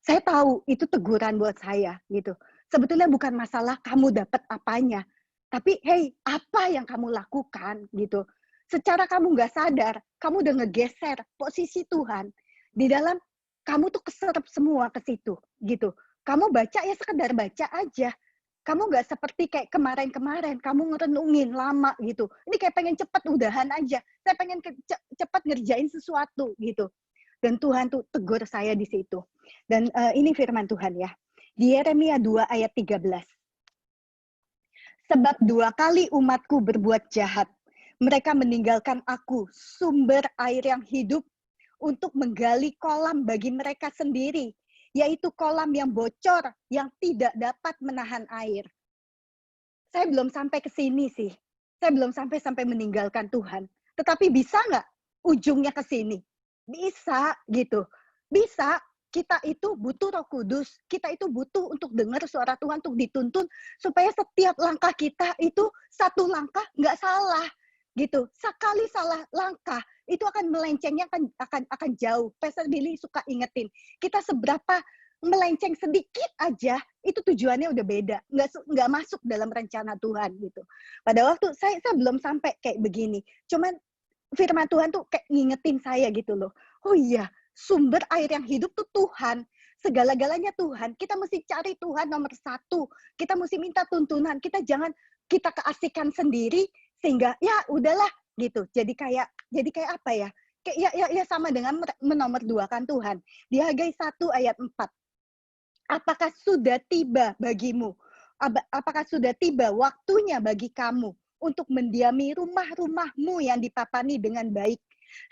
Saya tahu itu teguran buat saya gitu. Sebetulnya bukan masalah kamu dapat apanya, tapi hey, apa yang kamu lakukan gitu. Secara kamu nggak sadar, kamu udah ngegeser posisi Tuhan di dalam kamu tuh keserap semua ke situ gitu. Kamu baca ya sekedar baca aja. Kamu nggak seperti kayak kemarin-kemarin, kamu ngerenungin lama gitu. Ini kayak pengen cepet udahan aja. Saya pengen cepet ngerjain sesuatu gitu. Dan Tuhan tuh tegur saya di situ. Dan ini firman Tuhan ya. Di Yeremia 2 ayat 13. Sebab 2 kali umatku berbuat jahat. Mereka meninggalkan aku, sumber air yang hidup, untuk menggali kolam bagi mereka sendiri, yaitu kolam yang bocor, yang tidak dapat menahan air. Saya belum sampai ke sini sih. Saya belum sampai meninggalkan Tuhan. Tetapi bisa nggak ujungnya ke sini? Bisa gitu. Bisa. Kita itu butuh Roh Kudus. Kita itu butuh untuk dengar suara Tuhan, untuk dituntun supaya setiap langkah kita itu satu langkah nggak salah gitu. Sekali salah langkah itu akan melencengnya akan jauh. Pastor Billy suka ingetin kita seberapa melenceng sedikit aja itu tujuannya udah beda, nggak masuk dalam rencana Tuhan gitu. Pada waktu saya belum sampai kayak begini, cuman firman Tuhan tuh kayak ngingetin saya gitu loh. Oh iya, sumber air yang hidup tuh Tuhan. Segala-galanya Tuhan. Kita mesti cari Tuhan nomor 1. Kita mesti minta tuntunan. Kita jangan kita keasikan sendiri sehingga ya udahlah gitu. Jadi kayak apa ya? Kayak ya sama dengan menomor 2 kan Tuhan. Di Hagai 1 ayat 4. Apakah sudah tiba bagimu? Apakah sudah tiba waktunya bagi kamu untuk mendiami rumah-rumahmu yang dipapani dengan baik?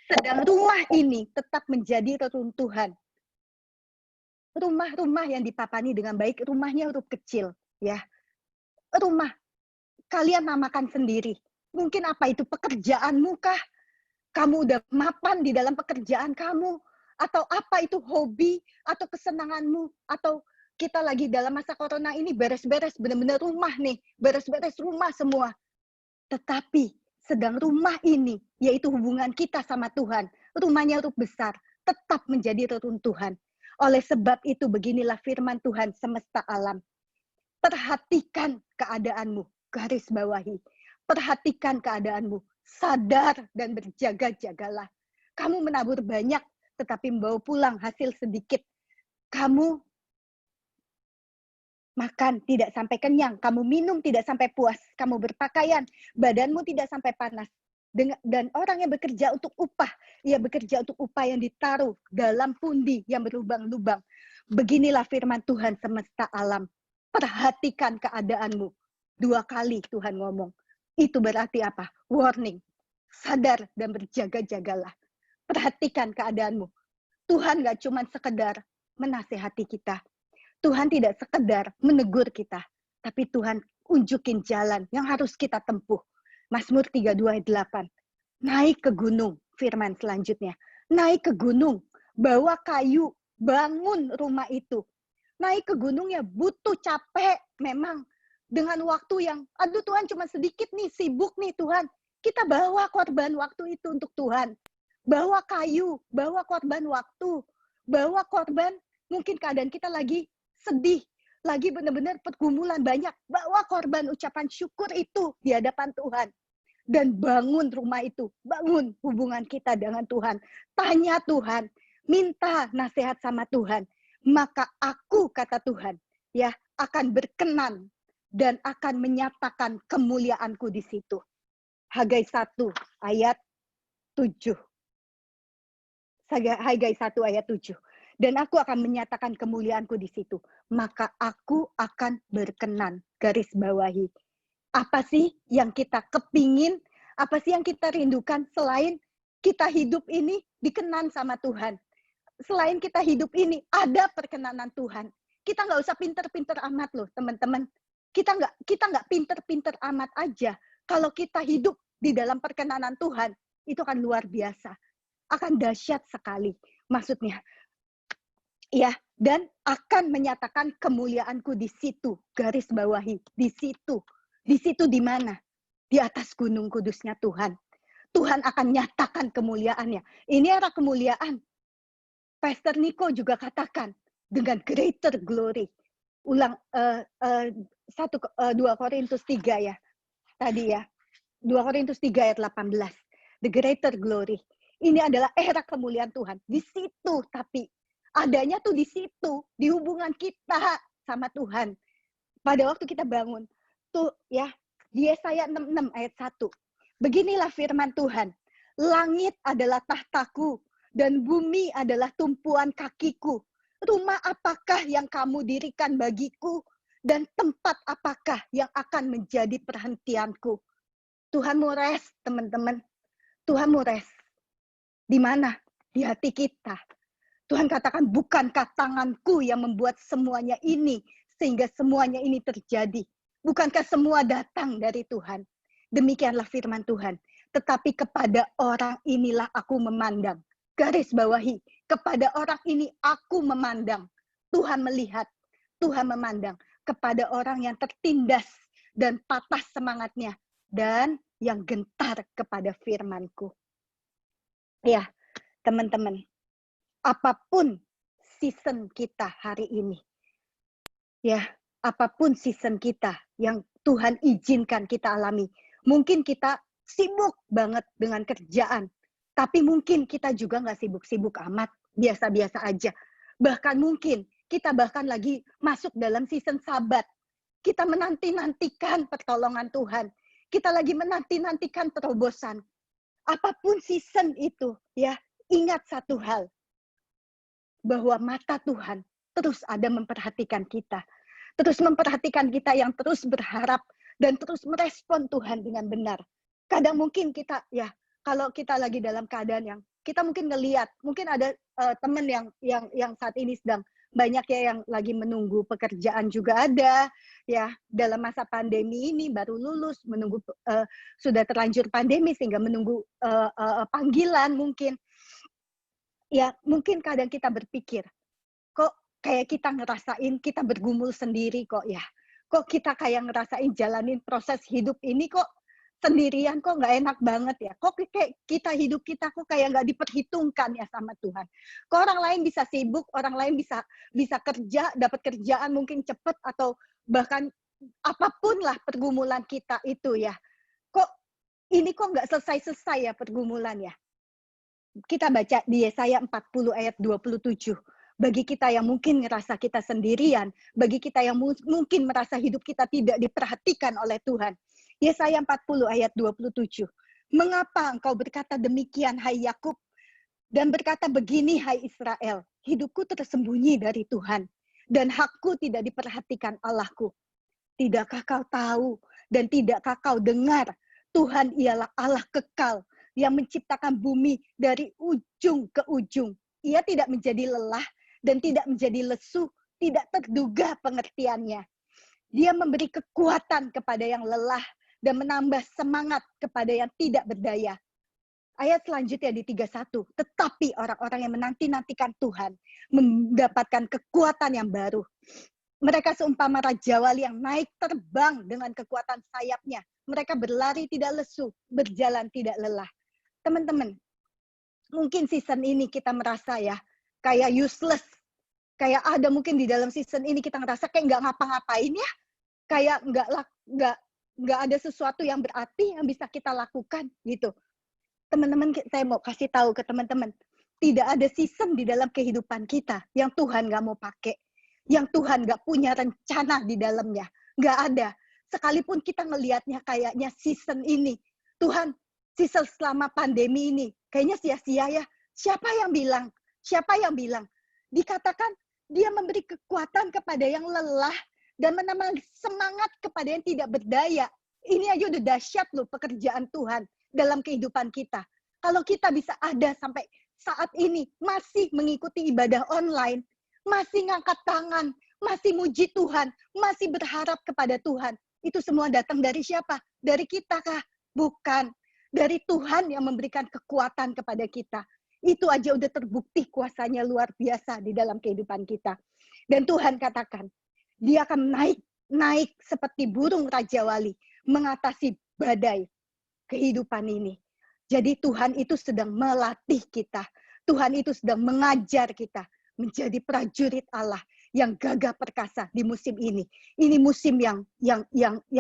Sedang rumah ini tetap menjadi reruntuhan. Rumah-rumah yang dipapani dengan baik, rumahnya huruf kecil, ya. Rumah, kalian namakan sendiri. Mungkin apa itu pekerjaanmu kah? Kamu udah mapan di dalam pekerjaan kamu? Atau apa itu hobi atau kesenanganmu? Atau kita lagi dalam masa corona ini beres-beres, benar-benar rumah nih, beres-beres rumah semua. Tetapi sedang rumah ini, yaitu hubungan kita sama Tuhan, rumahnya huruf besar, tetap menjadi reruntuhan. Oleh sebab itu beginilah firman Tuhan semesta alam. Perhatikan keadaanmu, garis bawahi. Perhatikan keadaanmu, sadar dan berjaga-jagalah. Kamu menabur banyak, tetapi membawa pulang hasil sedikit. Kamu makan tidak sampai kenyang, kamu minum tidak sampai puas, kamu berpakaian, badanmu tidak sampai panas. Dan orang yang bekerja untuk upah, ia bekerja untuk upah yang ditaruh dalam pundi yang berlubang-lubang. Beginilah firman Tuhan semesta alam. Perhatikan keadaanmu. 2 kali Tuhan ngomong. Itu berarti apa? Warning. Sadar dan berjaga-jagalah. Perhatikan keadaanmu. Tuhan gak cuma sekedar menasehati kita. Tuhan tidak sekedar menegur kita. Tapi Tuhan unjukin jalan yang harus kita tempuh. Mazmur 32 ayat 8. naik ke gunung, firman selanjutnya. Naik ke gunung, bawa kayu, bangun rumah itu. Naik ke gunung ya butuh capek memang. Dengan waktu yang, aduh Tuhan cuma sedikit nih, sibuk nih Tuhan. Kita bawa korban waktu itu untuk Tuhan. Bawa kayu, bawa korban waktu. Bawa korban, mungkin keadaan kita lagi sedih. Lagi benar-benar pergumulan banyak. Bawa korban ucapan syukur itu di hadapan Tuhan. Dan bangun rumah itu, bangun hubungan kita dengan Tuhan. Tanya Tuhan, minta nasihat sama Tuhan. Maka aku, kata Tuhan, ya akan berkenan dan akan menyatakan kemuliaanku di situ. Hagai 1 ayat 7. Hagai 1 ayat 7. Dan aku akan menyatakan kemuliaanku di situ. Maka aku akan berkenan. Garis bawahi. Apa sih yang kita kepingin, apa sih yang kita rindukan selain kita hidup ini dikenan sama Tuhan. Selain kita hidup ini ada perkenanan Tuhan. Kita nggak usah pinter-pinter amat loh teman-teman. Kita nggak pinter-pinter amat aja. Kalau kita hidup di dalam perkenanan Tuhan, itu akan luar biasa. Akan dahsyat sekali. Maksudnya, ya, dan akan menyatakan kemuliaanku di situ. Garis bawahi, di situ. Di situ di mana? Di atas gunung kudusnya Tuhan. Tuhan akan nyatakan kemuliaannya. Ini era kemuliaan. Pastor Nico juga katakan dengan greater glory. Ulang 2 Korintus 3 ya. Tadi ya. 2 Korintus 3 ayat 18. The greater glory. Ini adalah era kemuliaan Tuhan. Di situ tapi adanya tuh di situ, di hubungan kita sama Tuhan. Pada waktu kita bangun. Tuh ya, di Yesaya 66 ayat 1. Beginilah firman Tuhan. Langit adalah tahtaku dan bumi adalah tumpuan kakiku. Rumah apakah yang kamu dirikan bagiku dan tempat apakah yang akan menjadi perhentianku? Tuhan mau rest, teman-teman. Tuhan mau rest. Di mana? Di hati kita. Tuhan katakan, bukankah tanganku yang membuat semuanya ini sehingga semuanya ini terjadi? Bukankah semua datang dari Tuhan? Demikianlah firman Tuhan. Tetapi kepada orang inilah aku memandang. Garis bawahi. Kepada orang ini aku memandang. Tuhan melihat. Tuhan memandang. Kepada orang yang tertindas dan patah semangatnya. Dan yang gentar kepada firmanku. Ya, teman-teman. Apapun season kita hari ini. Ya, apapun season kita yang Tuhan izinkan kita alami. Mungkin kita sibuk banget dengan kerjaan. Tapi mungkin kita juga nggak sibuk-sibuk amat. Biasa-biasa aja. Bahkan mungkin kita bahkan lagi masuk dalam season sabat. Kita menanti-nantikan pertolongan Tuhan. Kita lagi menanti-nantikan terobosan. Apapun season itu, ya, ingat satu hal. Bahwa mata Tuhan terus ada memperhatikan kita. Terus memperhatikan kita yang terus berharap dan terus merespon Tuhan dengan benar. Kadang mungkin kita, ya, kalau kita lagi dalam keadaan yang kita mungkin ngelihat, mungkin ada teman yang saat ini sedang banyak ya yang lagi menunggu pekerjaan juga ada, ya, dalam masa pandemi ini baru lulus, menunggu sudah terlanjur pandemi sehingga menunggu panggilan mungkin. Ya, mungkin kadang kita berpikir, kok kayak kita ngerasain kita bergumul sendiri kok ya. Kok kita kayak ngerasain jalanin proses hidup ini kok sendirian, kok nggak enak banget ya. Kok kayak hidup kita kok kayak nggak diperhitungkan ya sama Tuhan. Kok orang lain bisa sibuk, orang lain bisa kerja, dapat kerjaan mungkin cepat atau bahkan apapun lah pergumulan kita itu ya. Kok ini kok nggak selesai-selesai ya pergumulan ya. Kita baca di Yesaya 40 ayat 27. Bagi kita yang mungkin ngerasa kita sendirian, bagi kita yang mungkin merasa hidup kita tidak diperhatikan oleh Tuhan. Yesaya 40 ayat 27. Mengapa engkau berkata demikian, hai Yakub? Dan berkata begini, hai Israel, hidupku tersembunyi dari Tuhan, dan hakku tidak diperhatikan Allahku. Tidakkah kau tahu, dan tidakkah kau dengar, Tuhan ialah Allah kekal, yang menciptakan bumi dari ujung ke ujung. Ia tidak menjadi lelah dan tidak menjadi lesu, tidak terduga pengertiannya. Dia memberi kekuatan kepada yang lelah dan menambah semangat kepada yang tidak berdaya. Ayat selanjutnya di 31. Tetapi orang-orang yang menanti-nantikan Tuhan mendapatkan kekuatan yang baru. Mereka seumpama raja wali yang naik terbang dengan kekuatan sayapnya. Mereka berlari tidak lesu, berjalan tidak lelah. Teman-teman, mungkin season ini kita merasa ya, kayak useless. Kayak ada mungkin di dalam season ini kita ngerasa kayak nggak ngapa-ngapain ya. Kayak nggak ada sesuatu yang berarti yang bisa kita lakukan gitu. Teman-teman, saya mau kasih tahu ke teman-teman, tidak ada season di dalam kehidupan kita yang Tuhan nggak mau pakai, yang Tuhan nggak punya rencana di dalamnya, nggak ada. Sekalipun kita ngelihatnya kayaknya season ini, Tuhan, season selama pandemi ini, kayaknya sia-sia ya. Siapa yang bilang? Siapa yang bilang? Dikatakan dia memberi kekuatan kepada yang lelah dan menambah semangat kepada yang tidak berdaya. Ini aja udah dahsyat loh pekerjaan Tuhan dalam kehidupan kita. Kalau kita bisa ada sampai saat ini, masih mengikuti ibadah online, masih ngangkat tangan, masih muji Tuhan, masih berharap kepada Tuhan. Itu semua datang dari siapa? Dari kita kah? Bukan. Dari Tuhan yang memberikan kekuatan kepada kita. Itu aja udah terbukti kuasanya luar biasa di dalam kehidupan kita. Dan Tuhan katakan, dia akan naik seperti burung Raja Wali, mengatasi badai kehidupan ini. Jadi Tuhan itu sedang melatih kita. Tuhan itu sedang mengajar kita menjadi prajurit Allah yang gagah perkasa di musim ini. Ini musim yang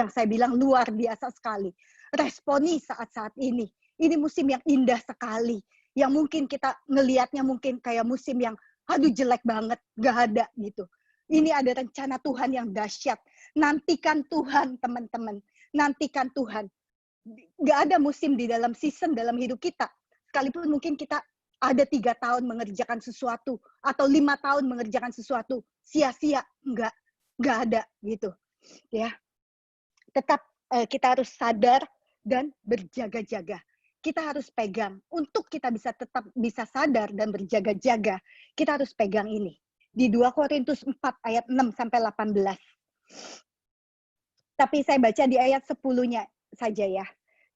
saya bilang luar biasa sekali. Responi saat-saat ini. Ini musim yang indah sekali. Yang mungkin kita ngelihatnya mungkin kayak musim yang aduh jelek banget, gak ada gitu. Ini ada rencana Tuhan yang dahsyat. Nantikan Tuhan, teman-teman. Nantikan Tuhan. Nggak ada musim di dalam season dalam hidup kita. Sekalipun mungkin kita ada 3 tahun mengerjakan sesuatu atau 5 tahun mengerjakan sesuatu, sia-sia, nggak ada gitu. Ya, tetap kita harus sadar dan berjaga-jaga. Kita harus pegang untuk kita bisa tetap bisa sadar dan berjaga-jaga. Kita harus pegang ini di 2 Korintus 4 ayat 6 sampai 18. Tapi saya baca di ayat 10-nya saja ya.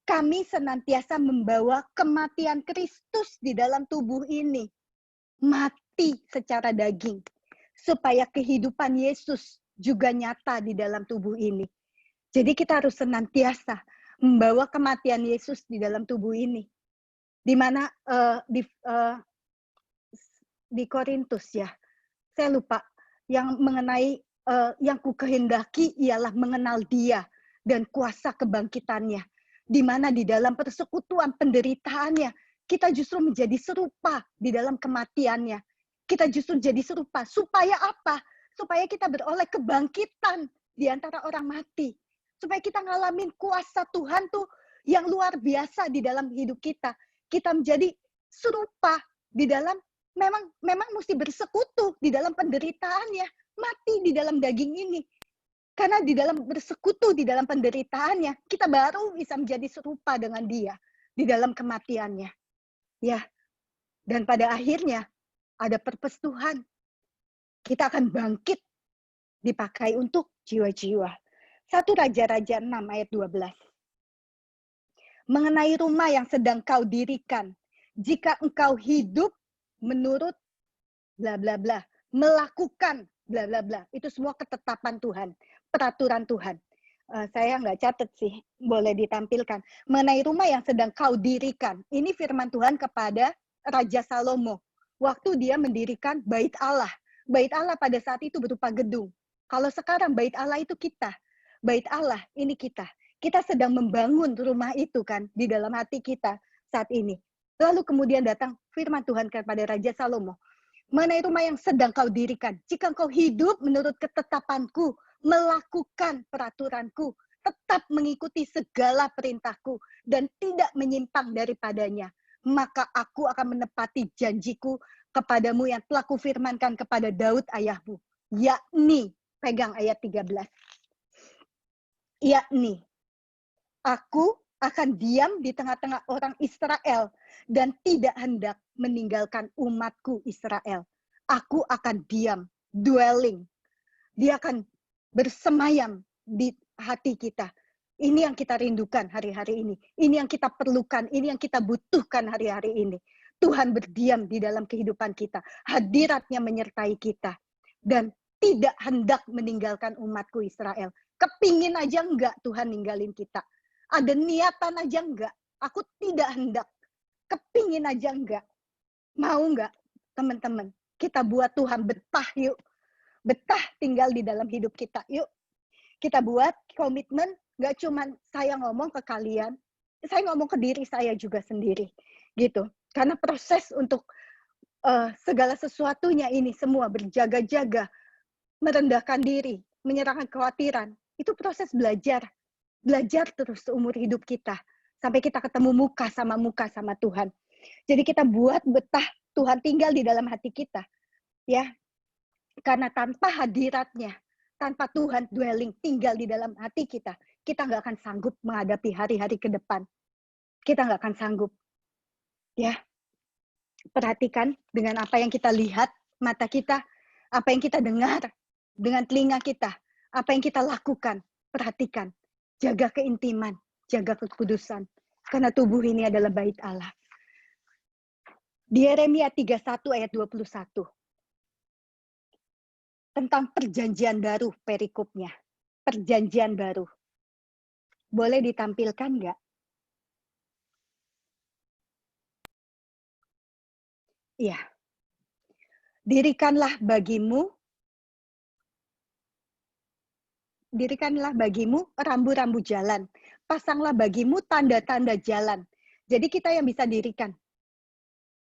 Kami senantiasa membawa kematian Kristus di dalam tubuh ini. Mati secara daging. Supaya kehidupan Yesus juga nyata di dalam tubuh ini. Jadi kita harus senantiasa membawa kematian Yesus di dalam tubuh ini. Di mana di Korintus ya. Saya lupa yang mengenai yang ku kehendaki ialah mengenal Dia dan kuasa kebangkitannya. Di mana di dalam persekutuan penderitaannya, kita justru menjadi serupa di dalam kematiannya. Kita justru jadi serupa. Supaya apa? Supaya kita beroleh kebangkitan di antara orang mati. Supaya kita ngalamin kuasa Tuhan tuh yang luar biasa di dalam hidup kita. Kita menjadi serupa di dalam, memang mesti bersekutu di dalam penderitaannya. Mati di dalam daging ini. Karena di dalam bersekutu di dalam penderitaannya, kita baru bisa menjadi serupa dengan Dia di dalam kematiannya. Ya. Dan pada akhirnya ada purpose Tuhan. Kita akan bangkit dipakai untuk jiwa-jiwa. 1 Raja-Raja 6 ayat 12. Mengenai rumah yang sedang kau dirikan, jika engkau hidup menurut bla bla bla, melakukan bla bla bla, itu semua ketetapan Tuhan, peraturan Tuhan. Saya nggak catat sih, boleh ditampilkan. Mengenai rumah yang sedang kau dirikan, ini firman Tuhan kepada Raja Salomo. Waktu dia mendirikan bait Allah. Bait Allah pada saat itu berupa gedung. Kalau sekarang bait Allah itu kita. Bait Allah ini kita. Kita sedang membangun rumah itu kan di dalam hati kita saat ini. Lalu kemudian datang firman Tuhan kepada Raja Salomo. Mengenai rumah yang sedang kau dirikan, jika kau hidup menurut ketetapanku, melakukan peraturanku, tetap mengikuti segala perintahku, dan tidak menyimpang daripadanya, maka aku akan menepati janjiku kepadamu yang telah kufirmankan kepada Daud ayahmu. Yakni, pegang ayat 13. Yakni, aku akan diam di tengah-tengah orang Israel dan tidak hendak meninggalkan umatku Israel. Aku akan diam, dwelling. Dia akan bersemayam di hati kita. Ini yang kita rindukan hari-hari ini. Ini yang kita perlukan, ini yang kita butuhkan hari-hari ini. Tuhan berdiam di dalam kehidupan kita. Hadiratnya menyertai kita. Dan tidak hendak meninggalkan umatku Israel. Kepingin aja enggak Tuhan ninggalin kita. Ada niatan aja enggak. Aku tidak hendak. Kepingin aja enggak. Mau enggak teman-teman? Kita buat Tuhan betah yuk. Betah tinggal di dalam hidup kita. Yuk. Kita buat komitmen, nggak cuma saya ngomong ke kalian, saya ngomong ke diri saya juga sendiri, gitu. Karena proses untuk segala sesuatunya ini semua berjaga-jaga, merendahkan diri, menyerahkan kekhawatiran, itu proses belajar terus seumur hidup kita, sampai kita ketemu muka sama Tuhan. Jadi kita buat betah Tuhan tinggal di dalam hati kita, ya. Karena tanpa hadiratnya, tanpa Tuhan dwelling, tinggal di dalam hati kita, kita nggak akan sanggup menghadapi hari-hari ke depan. Kita nggak akan sanggup. Ya, perhatikan dengan apa yang kita lihat, mata kita, apa yang kita dengar, dengan telinga kita, apa yang kita lakukan. Perhatikan, jaga keintiman, jaga kekudusan. Karena tubuh ini adalah bait Allah. Di Yeremia 31 ayat 21. Tentang perjanjian baru perikopnya. Perjanjian baru. Boleh ditampilkan nggak? Iya. Dirikanlah bagimu rambu-rambu jalan. Pasanglah bagimu tanda-tanda jalan. Jadi kita yang bisa dirikan.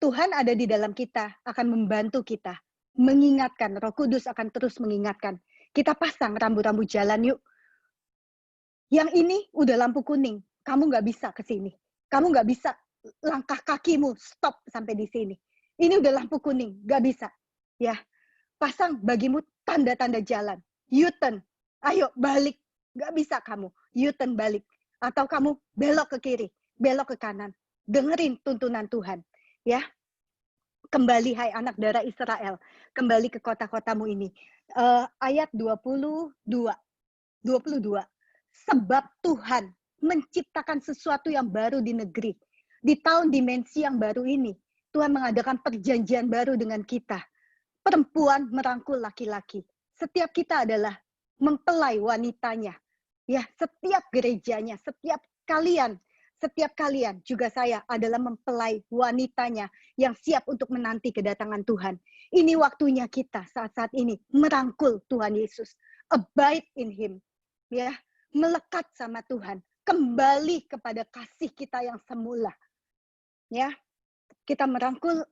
Tuhan ada di dalam kita, akan membantu kita. Mengingatkan, Roh Kudus akan terus mengingatkan. Kita pasang rambu-rambu jalan yuk. Yang ini udah lampu kuning, kamu nggak bisa ke sini. Kamu nggak bisa langkah kakimu stop sampai di sini. Ini udah lampu kuning, nggak bisa. Ya, pasang bagimu tanda-tanda jalan. U-turn, ayo balik. Nggak bisa kamu, U-turn balik. Atau kamu belok ke kiri, belok ke kanan. Dengerin tuntunan Tuhan. Ya, kembali hai anak darah Israel, kembali ke kota-kotamu ini. Ayat 22. Sebab Tuhan menciptakan sesuatu yang baru di negeri. Di tahun dimensi yang baru ini, Tuhan mengadakan perjanjian baru dengan kita. Perempuan merangkul laki-laki. Setiap kita adalah mempelai wanitanya. Ya, setiap gerejanya, setiap kalian juga saya adalah mempelai wanitanya yang siap untuk menanti kedatangan Tuhan. Ini waktunya kita saat-saat ini merangkul Tuhan Yesus. Abide in Him. Ya, melekat sama Tuhan. Kembali kepada kasih kita yang semula. Ya, kita merangkul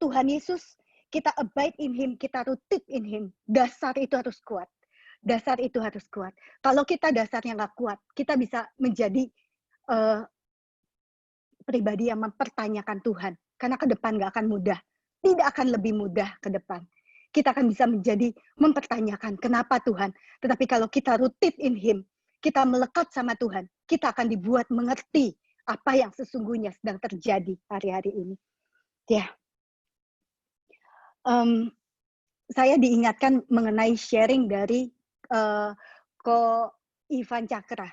Tuhan Yesus. Kita abide in Him, kita rooted in Him. Dasar itu harus kuat. Dasar itu harus kuat. Kalau kita dasarnya nggak kuat, kita bisa menjadi pribadi yang mempertanyakan Tuhan. Karena ke depan nggak akan mudah. Tidak akan lebih mudah ke depan. Kita akan bisa menjadi mempertanyakan kenapa Tuhan. Tetapi kalau kita rooted in Him, kita melekat sama Tuhan, kita akan dibuat mengerti apa yang sesungguhnya sedang terjadi hari-hari ini. Ya. Saya diingatkan mengenai sharing dari Ko Ivan Cakra.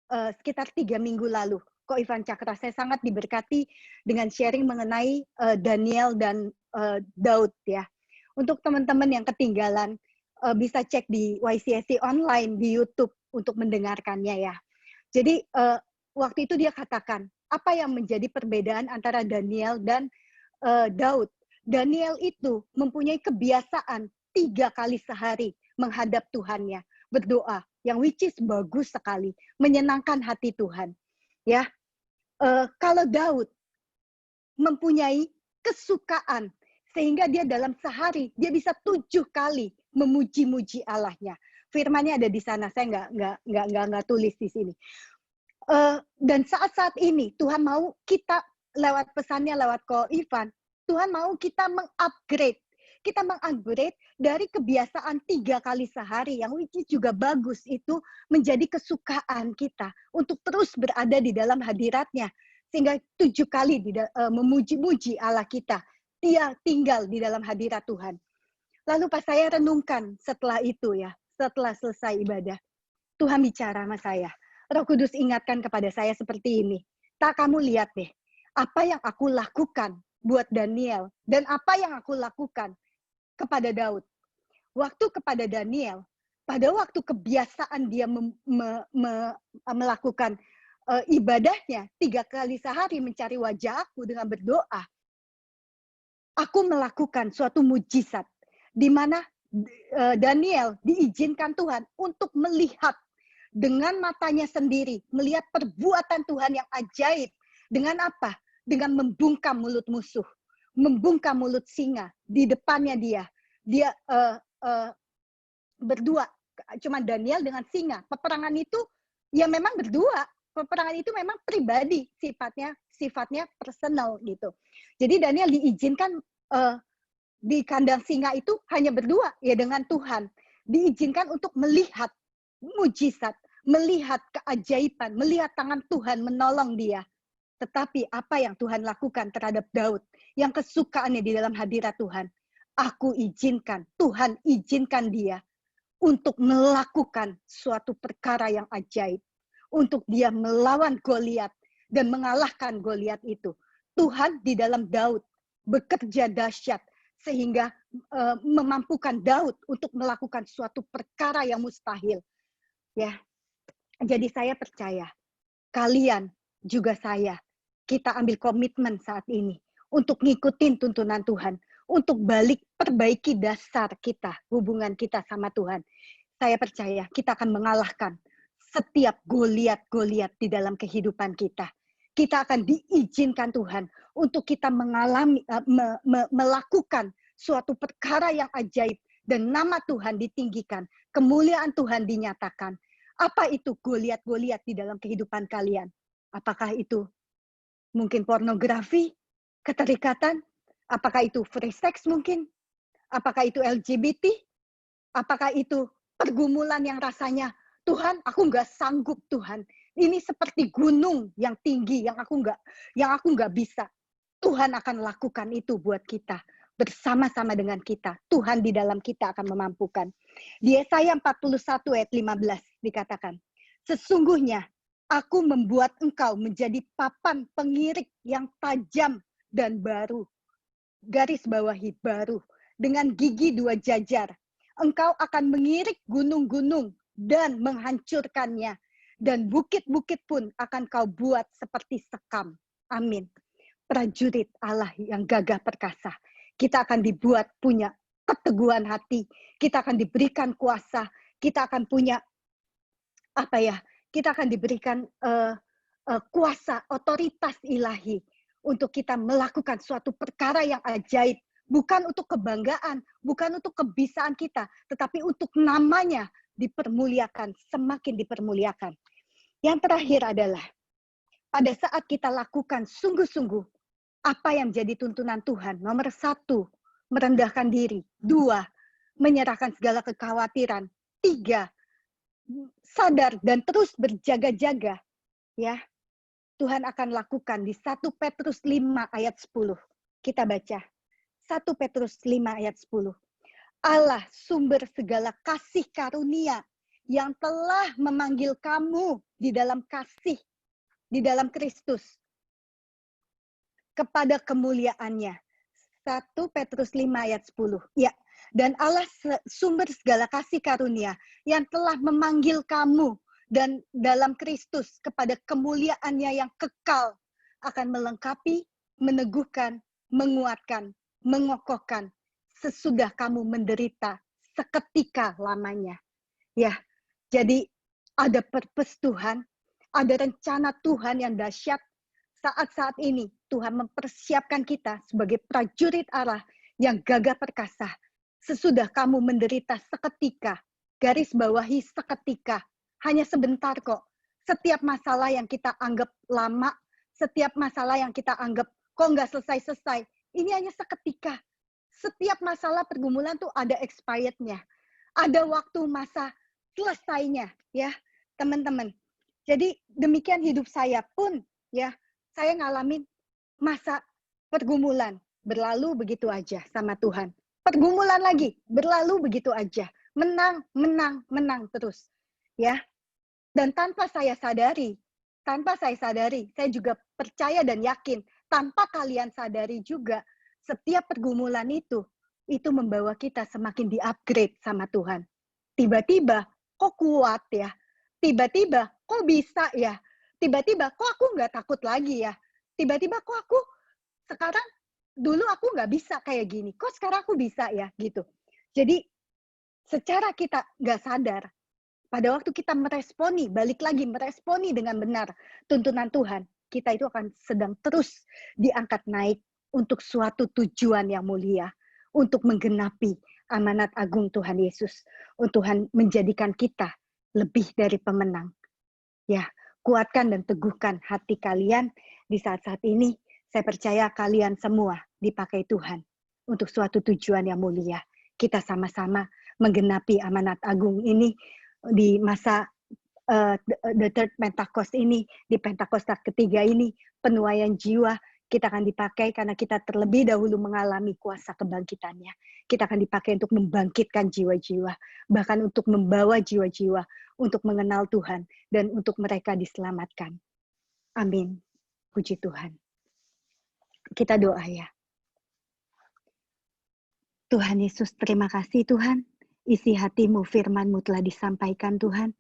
Sekitar 3 minggu lalu. Ko Ivan Cakra, saya sangat diberkati dengan sharing mengenai Daniel dan Daud ya. Untuk teman-teman yang ketinggalan, bisa cek di YCSC online di YouTube untuk mendengarkannya ya. Jadi waktu itu dia katakan, apa yang menjadi perbedaan antara Daniel dan Daud? Daniel itu mempunyai kebiasaan 3 kali sehari menghadap Tuhannya, berdoa, yang which is bagus sekali, menyenangkan hati Tuhan. Ya, kalau Daud mempunyai kesukaan sehingga dia dalam sehari dia bisa 7 kali memuji-muji Allahnya. Firman-nya ada di sana, saya nggak tulis di sini. Dan saat-saat ini Tuhan mau kita lewat pesannya lewat Ko Ivan, Tuhan mau kita mengupgrade. Kita mengupgrade dari kebiasaan 3 kali sehari yang which is juga bagus itu menjadi kesukaan kita untuk terus berada di dalam hadiratnya. Sehingga 7 kali memuji-muji Allah kita. Dia tinggal di dalam hadirat Tuhan. Lalu pas saya renungkan setelah itu ya, setelah selesai ibadah, Tuhan bicara sama saya, Roh Kudus ingatkan kepada saya seperti ini. Tak, kamu lihat deh, apa yang aku lakukan buat Daniel dan apa yang aku lakukan kepada Daud. Waktu kepada Daniel, pada waktu kebiasaan dia melakukan ibadahnya 3 kali sehari mencari wajah aku dengan berdoa, aku melakukan suatu mujizat di mana Daniel diizinkan Tuhan untuk melihat dengan matanya sendiri, melihat perbuatan Tuhan yang ajaib. Dengan apa? Dengan membungkam mulut musuh, membungkam mulut singa di depannya dia. Dia berdua, cuma Daniel dengan singa. Peperangan itu ya memang berdua. Peperangan itu memang pribadi, sifatnya personal gitu. Jadi Daniel diizinkan di kandang singa itu hanya berdua ya dengan Tuhan. Diizinkan untuk melihat mujizat, melihat keajaiban, melihat tangan Tuhan menolong dia. Tetapi apa yang Tuhan lakukan terhadap Daud, yang kesukaannya di dalam hadirat Tuhan, aku izinkan, Tuhan izinkan dia untuk melakukan suatu perkara yang ajaib. Untuk dia melawan Goliat dan mengalahkan Goliat itu. Tuhan di dalam Daud bekerja dahsyat sehingga memampukan Daud untuk melakukan suatu perkara yang mustahil. Ya, jadi saya percaya, kalian juga saya, kita ambil komitmen saat ini untuk ngikutin tuntunan Tuhan, untuk perbaiki dasar kita, hubungan kita sama Tuhan. Saya percaya kita akan mengalahkan setiap Goliat-Goliat di dalam kehidupan kita. Kita akan diizinkan Tuhan untuk kita mengalami, melakukan suatu perkara yang ajaib dan nama Tuhan ditinggikan, kemuliaan Tuhan dinyatakan. Apa itu Goliat-Goliat di dalam kehidupan kalian? Apakah itu mungkin pornografi, keterikatan? Apakah itu free sex mungkin? Apakah itu LGBT? Apakah itu pergumulan yang rasanya, Tuhan, aku nggak sanggup Tuhan. Ini seperti gunung yang tinggi yang aku nggak bisa. Tuhan akan lakukan itu buat kita. Bersama-sama dengan kita. Tuhan di dalam kita akan memampukan. Di Yesaya 41 ayat 15 dikatakan, sesungguhnya aku membuat engkau menjadi papan pengirik yang tajam dan baru. Garis bawahi baru. Dengan gigi 2 jajar. Engkau akan mengirik gunung-gunung dan menghancurkannya. Dan bukit-bukit pun akan kau buat seperti sekam. Amin. Prajurit Allah yang gagah perkasa. Kita akan dibuat punya keteguhan hati. Kita akan diberikan kuasa. Kita akan punya kita akan diberikan kuasa, otoritas ilahi untuk kita melakukan suatu perkara yang ajaib. Bukan untuk kebanggaan, bukan untuk kebisaan kita, tetapi untuk namanya dipermuliakan, semakin dipermuliakan. Yang terakhir adalah, pada saat kita lakukan sungguh-sungguh, apa yang menjadi tuntunan Tuhan? Nomor 1, merendahkan diri. 2, menyerahkan segala kekhawatiran. 3, sadar dan terus berjaga-jaga. Ya, Tuhan akan lakukan di 1 Petrus 5 ayat 10. Kita baca. 1 Petrus 5 ayat 10. Allah sumber segala kasih karunia yang telah memanggil kamu di dalam kasih, di dalam Kristus, kepada kemuliaannya. 1 Petrus 5 ayat 10. Ya, dan Allah sumber segala kasih karunia yang telah memanggil kamu dan dalam Kristus kepada kemuliaannya yang kekal akan melengkapi, meneguhkan, menguatkan, mengokohkan sesudah kamu menderita seketika lamanya. Ya, jadi ada purpose Tuhan, ada rencana Tuhan yang dahsyat. Saat-saat ini Tuhan mempersiapkan kita sebagai prajurit Allah yang gagah perkasa. Sesudah kamu menderita seketika, garis bawahi seketika, hanya sebentar kok. Setiap masalah yang kita anggap lama, setiap masalah yang kita anggap kok nggak selesai-selesai, ini hanya seketika. Setiap masalah pergumulan tuh ada expirednya, ada waktu masa selesainya, ya teman-teman. Jadi demikian hidup saya pun, ya saya ngalamin masa pergumulan, berlalu begitu aja sama Tuhan. Pergumulan lagi, berlalu begitu aja. Menang, menang, menang terus. Ya. Dan tanpa saya sadari, saya juga percaya dan yakin, tanpa kalian sadari juga, setiap pergumulan itu membawa kita semakin di-upgrade sama Tuhan. Tiba-tiba, kok kuat ya? Tiba-tiba, kok bisa ya? Tiba-tiba, kok aku nggak takut lagi ya? Tiba-tiba, kok aku sekarang, dulu aku nggak bisa kayak gini, kok sekarang aku bisa ya? Gitu. Jadi, secara kita nggak sadar, pada waktu kita balik lagi meresponi dengan benar tuntunan Tuhan, kita itu akan sedang terus diangkat naik untuk suatu tujuan yang mulia, untuk menggenapi amanat agung Tuhan Yesus, untuk Tuhan menjadikan kita lebih dari pemenang. Ya, kuatkan dan teguhkan hati kalian di saat-saat ini. Saya percaya kalian semua dipakai Tuhan untuk suatu tujuan yang mulia. Kita sama-sama menggenapi amanat agung ini di masa the third Pentecost ini, di Pentakosta ketiga ini, penuaian jiwa kita akan dipakai karena kita terlebih dahulu mengalami kuasa kebangkitannya. Kita akan dipakai untuk membangkitkan jiwa-jiwa, bahkan untuk membawa jiwa-jiwa untuk mengenal Tuhan dan untuk mereka diselamatkan. Amin. Puji Tuhan. Kita doa ya. Tuhan Yesus, terima kasih Tuhan. Isi hatimu, firman-Mu telah disampaikan Tuhan.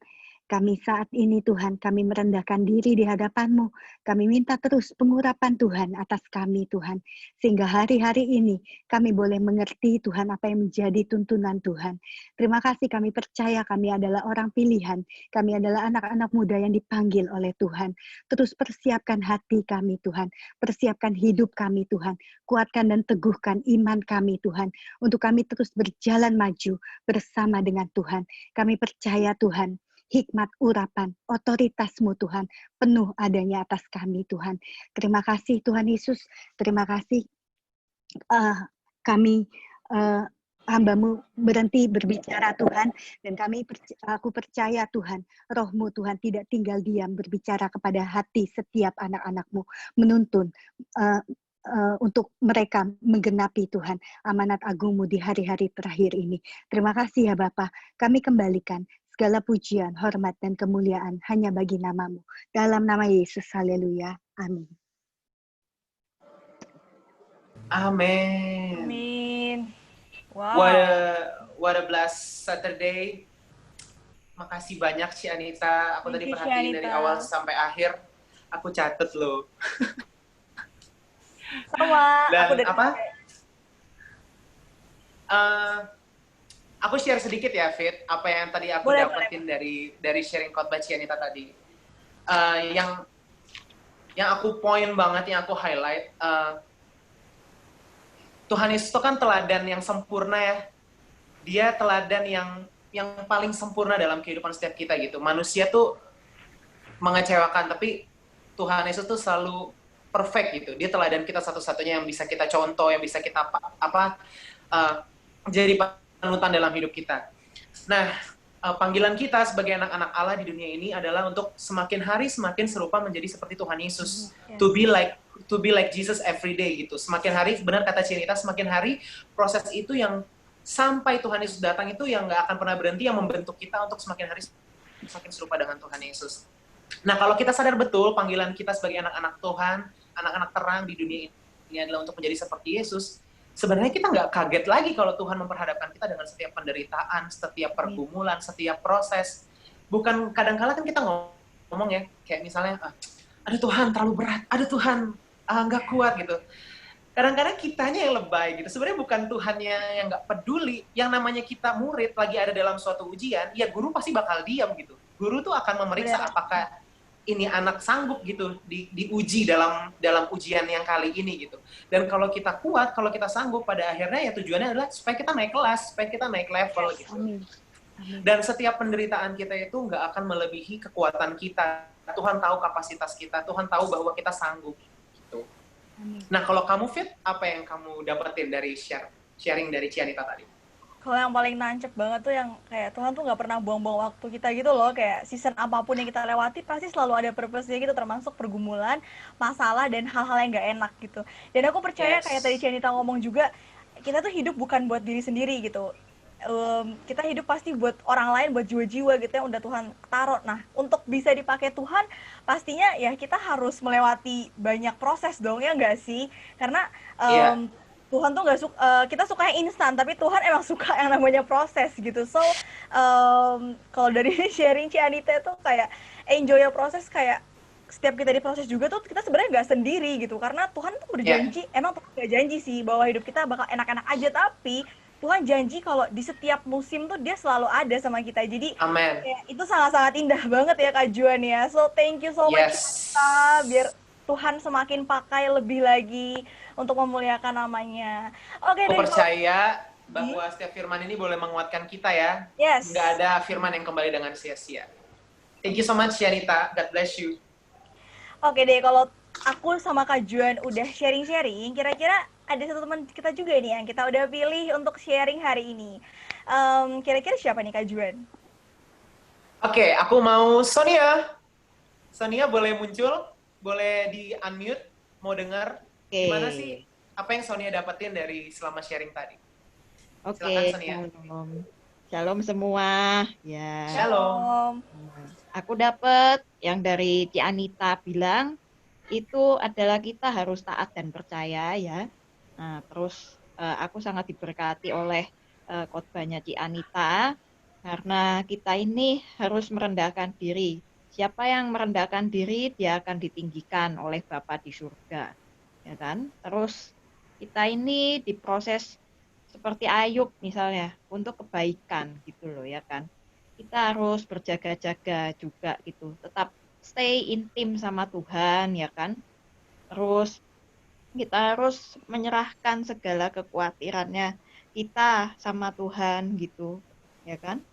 Kami saat ini Tuhan, kami merendahkan diri di hadapan-Mu. Kami minta terus pengurapan Tuhan atas kami Tuhan. Sehingga hari-hari ini kami boleh mengerti Tuhan apa yang menjadi tuntunan Tuhan. Terima kasih, kami percaya kami adalah orang pilihan. Kami adalah anak-anak muda yang dipanggil oleh Tuhan. Terus persiapkan hati kami Tuhan. Persiapkan hidup kami Tuhan. Kuatkan dan teguhkan iman kami Tuhan. Untuk kami terus berjalan maju bersama dengan Tuhan. Kami percaya Tuhan, hikmat urapan, otoritas-Mu Tuhan, penuh adanya atas kami Tuhan. Terima kasih Tuhan Yesus, terima kasih kami hamba-Mu berhenti berbicara Tuhan, dan aku percaya Tuhan, Roh-Mu Tuhan tidak tinggal diam berbicara kepada hati setiap anak-anak-Mu, menuntun untuk mereka menggenapi Tuhan amanat agung-Mu di hari-hari terakhir ini. Terima kasih ya Bapa, kami kembalikan segala pujian, hormat, dan kemuliaan hanya bagi nama-Mu. Dalam nama Yesus, haleluya. Amin. Amin. Amin. Wow. What a blessed Saturday. Makasih banyak Ci Anita. Aku tadi perhatiin dari awal sampai akhir. Aku catet loh. Sama. Dan aku apa? Aku share sedikit ya, Fit, apa yang tadi aku dapetin dari sharing khotbah Ci Anita tadi. Yang aku poin banget, yang aku highlight, Tuhan Yesus itu kan teladan yang sempurna ya. Dia teladan yang paling sempurna dalam kehidupan setiap kita gitu. Manusia tuh mengecewakan, tapi Tuhan Yesus tuh selalu perfect gitu. Dia teladan kita satu-satunya yang bisa kita contoh, yang bisa kita jadi panutan dalam hidup kita. Nah, panggilan kita sebagai anak-anak Allah di dunia ini adalah untuk semakin hari semakin serupa menjadi seperti Tuhan Yesus. To be like Jesus every day gitu. Semakin hari, benar kata Cinita, semakin hari proses itu yang sampai Tuhan Yesus datang itu yang nggak akan pernah berhenti, yang membentuk kita untuk semakin hari semakin serupa dengan Tuhan Yesus. Nah, kalau kita sadar betul panggilan kita sebagai anak-anak Tuhan, anak-anak terang di dunia ini adalah untuk menjadi seperti Yesus, sebenarnya kita nggak kaget lagi kalau Tuhan memperhadapkan kita dengan setiap penderitaan, setiap pergumulan, setiap proses. Bukan kadang-kala kan kita ngomong ya, kayak misalnya, aduh Tuhan terlalu berat, aduh Tuhan nggak kuat gitu. Kadang-kadang kitanya yang lebay gitu. Sebenarnya bukan Tuhannya yang nggak peduli. Yang namanya kita murid lagi ada dalam suatu ujian, ya guru pasti bakal diam gitu. Guru tuh akan memeriksa apakah ini anak sanggup gitu diuji dalam ujian yang kali ini gitu. Dan kalau kita kuat, kalau kita sanggup, pada akhirnya ya tujuannya adalah supaya kita naik kelas, supaya kita naik level gitu. Amin. Dan setiap penderitaan kita itu nggak akan melebihi kekuatan kita. Tuhan tahu kapasitas kita, Tuhan tahu bahwa kita sanggup gitu. Nah, kalau kamu Fit, apa yang kamu dapetin dari sharing dari Cianita tadi? Kalau yang paling nancep banget tuh yang kayak Tuhan tuh nggak pernah buang-buang waktu kita gitu loh, kayak season apapun yang kita lewati pasti selalu ada purpose-nya gitu, termasuk pergumulan, masalah, dan hal-hal yang nggak enak gitu. Dan aku percaya kayak tadi Cianita ngomong juga, kita tuh hidup bukan buat diri sendiri gitu. kita hidup pasti buat orang lain, buat jiwa-jiwa gitu yang udah Tuhan taruh. Nah, untuk bisa dipakai Tuhan, pastinya ya kita harus melewati banyak proses dong, ya nggak sih? Karena Iya. Tuhan tuh nggak suka, kita suka yang instan, tapi Tuhan emang suka yang namanya proses gitu. So, kalau dari sharing Ci Anita itu kayak enjoy your proses, kayak setiap kita diproses juga tuh kita sebenarnya nggak sendiri gitu, karena Tuhan tuh Iya. berjanji, emang Tuhan nggak janji sih bahwa hidup kita bakal enak-enak aja, tapi Tuhan janji kalau di setiap musim tuh dia selalu ada sama kita. Jadi Amen. kayak itu sangat-sangat indah banget ya Kak Juan ya. So thank you so much Yes. Kita, biar Tuhan semakin pakai lebih lagi untuk memuliakan namanya. Oke Aku deh kalau percaya bahwa setiap firman ini boleh menguatkan kita ya. yes. Nggak ada firman yang kembali dengan sia-sia. Thank you so much, Syanita. God bless you. Oke deh, kalau aku sama Kak Juan udah sharing-sharing, kira-kira ada satu teman kita juga nih yang kita udah pilih untuk sharing hari ini. Kira-kira siapa nih Kak Juan? Oke, aku mau Sonia. Sonia boleh muncul? Boleh di-unmute? Mau dengar? Gimana sih? Apa yang Sonia dapetin dari selama sharing tadi? Silakan, Oke, Sonia. shalom. Shalom semua. Ya, Shalom. aku dapat yang dari Ci Anita bilang itu adalah kita harus taat dan percaya ya. Nah, terus aku sangat diberkati oleh khotbahnya Ci Anita karena kita ini harus merendahkan diri. Siapa yang merendahkan diri, dia akan ditinggikan oleh Bapa di surga. Ya kan? Terus kita ini diproses seperti Ayub misalnya untuk kebaikan gitu loh ya kan. Kita harus berjaga-jaga juga gitu. Tetap stay intim sama Tuhan ya kan. Terus kita harus menyerahkan segala kekhawatirannya kita sama Tuhan gitu ya kan.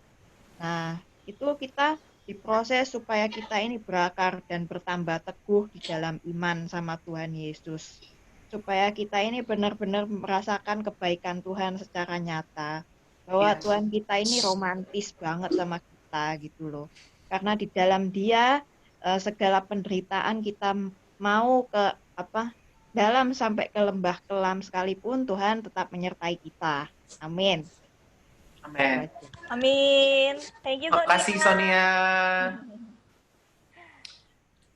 Nah, itu kita diproses supaya kita ini berakar dan bertambah teguh di dalam iman sama Tuhan Yesus. Supaya kita ini benar-benar merasakan kebaikan Tuhan secara nyata. Bahwa Yes. Tuhan kita ini romantis banget sama kita gitu loh. Karena di dalam Dia segala penderitaan kita mau ke dalam sampai ke lembah kelam sekalipun Tuhan tetap menyertai kita. Amin. Amen. Amin. Thank you Sonia. Makasih, Sonia.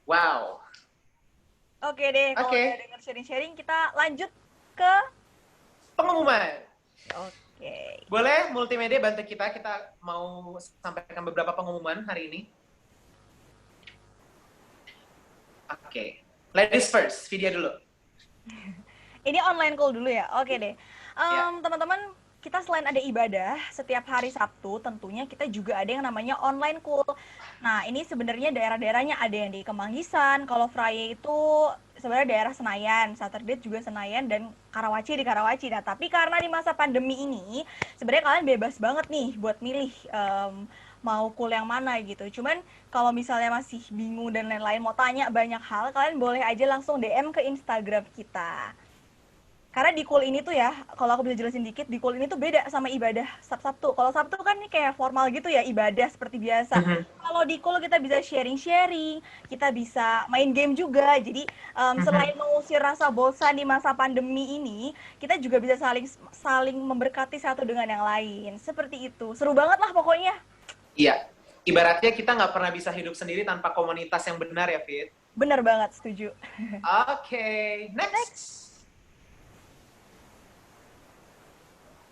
Wow. Oke deh, kalau Oke. udah denger sharing-sharing, kita lanjut ke Pengumuman. Oke. Boleh multimedia bantu kita mau sampaikan beberapa pengumuman hari ini. Oke. Ladies first, video dulu. Ini online call dulu ya. Oke deh. Ya. Teman-teman, kita selain ada ibadah setiap hari Sabtu, tentunya kita juga ada yang namanya online call. Nah, ini sebenarnya daerah-daerahnya ada yang di Kemanggisan, kalau Friday itu sebenarnya daerah Senayan, Saturday juga Senayan, dan Karawaci di Karawaci. Nah, tapi karena di masa pandemi ini, sebenarnya kalian bebas banget nih buat milih mau cool yang mana gitu. Cuman kalau misalnya masih bingung dan lain-lain, mau tanya banyak hal, kalian boleh aja langsung DM ke Instagram kita. Karena di Cool ini tuh ya, kalau aku bisa jelasin dikit, di Cool ini tuh beda sama ibadah Sabtu. Kalau Sabtu kan ini kayak formal gitu ya, ibadah seperti biasa. Kalau di Cool kita bisa sharing-sharing, kita bisa main game juga. Jadi selain mengusir rasa bosan di masa pandemi ini, kita juga bisa saling memberkati satu dengan yang lain. Seperti itu. Seru banget lah pokoknya. Iya. Ibaratnya kita nggak pernah bisa hidup sendiri tanpa komunitas yang benar ya, Fit? Bener banget, setuju. Oke. Next.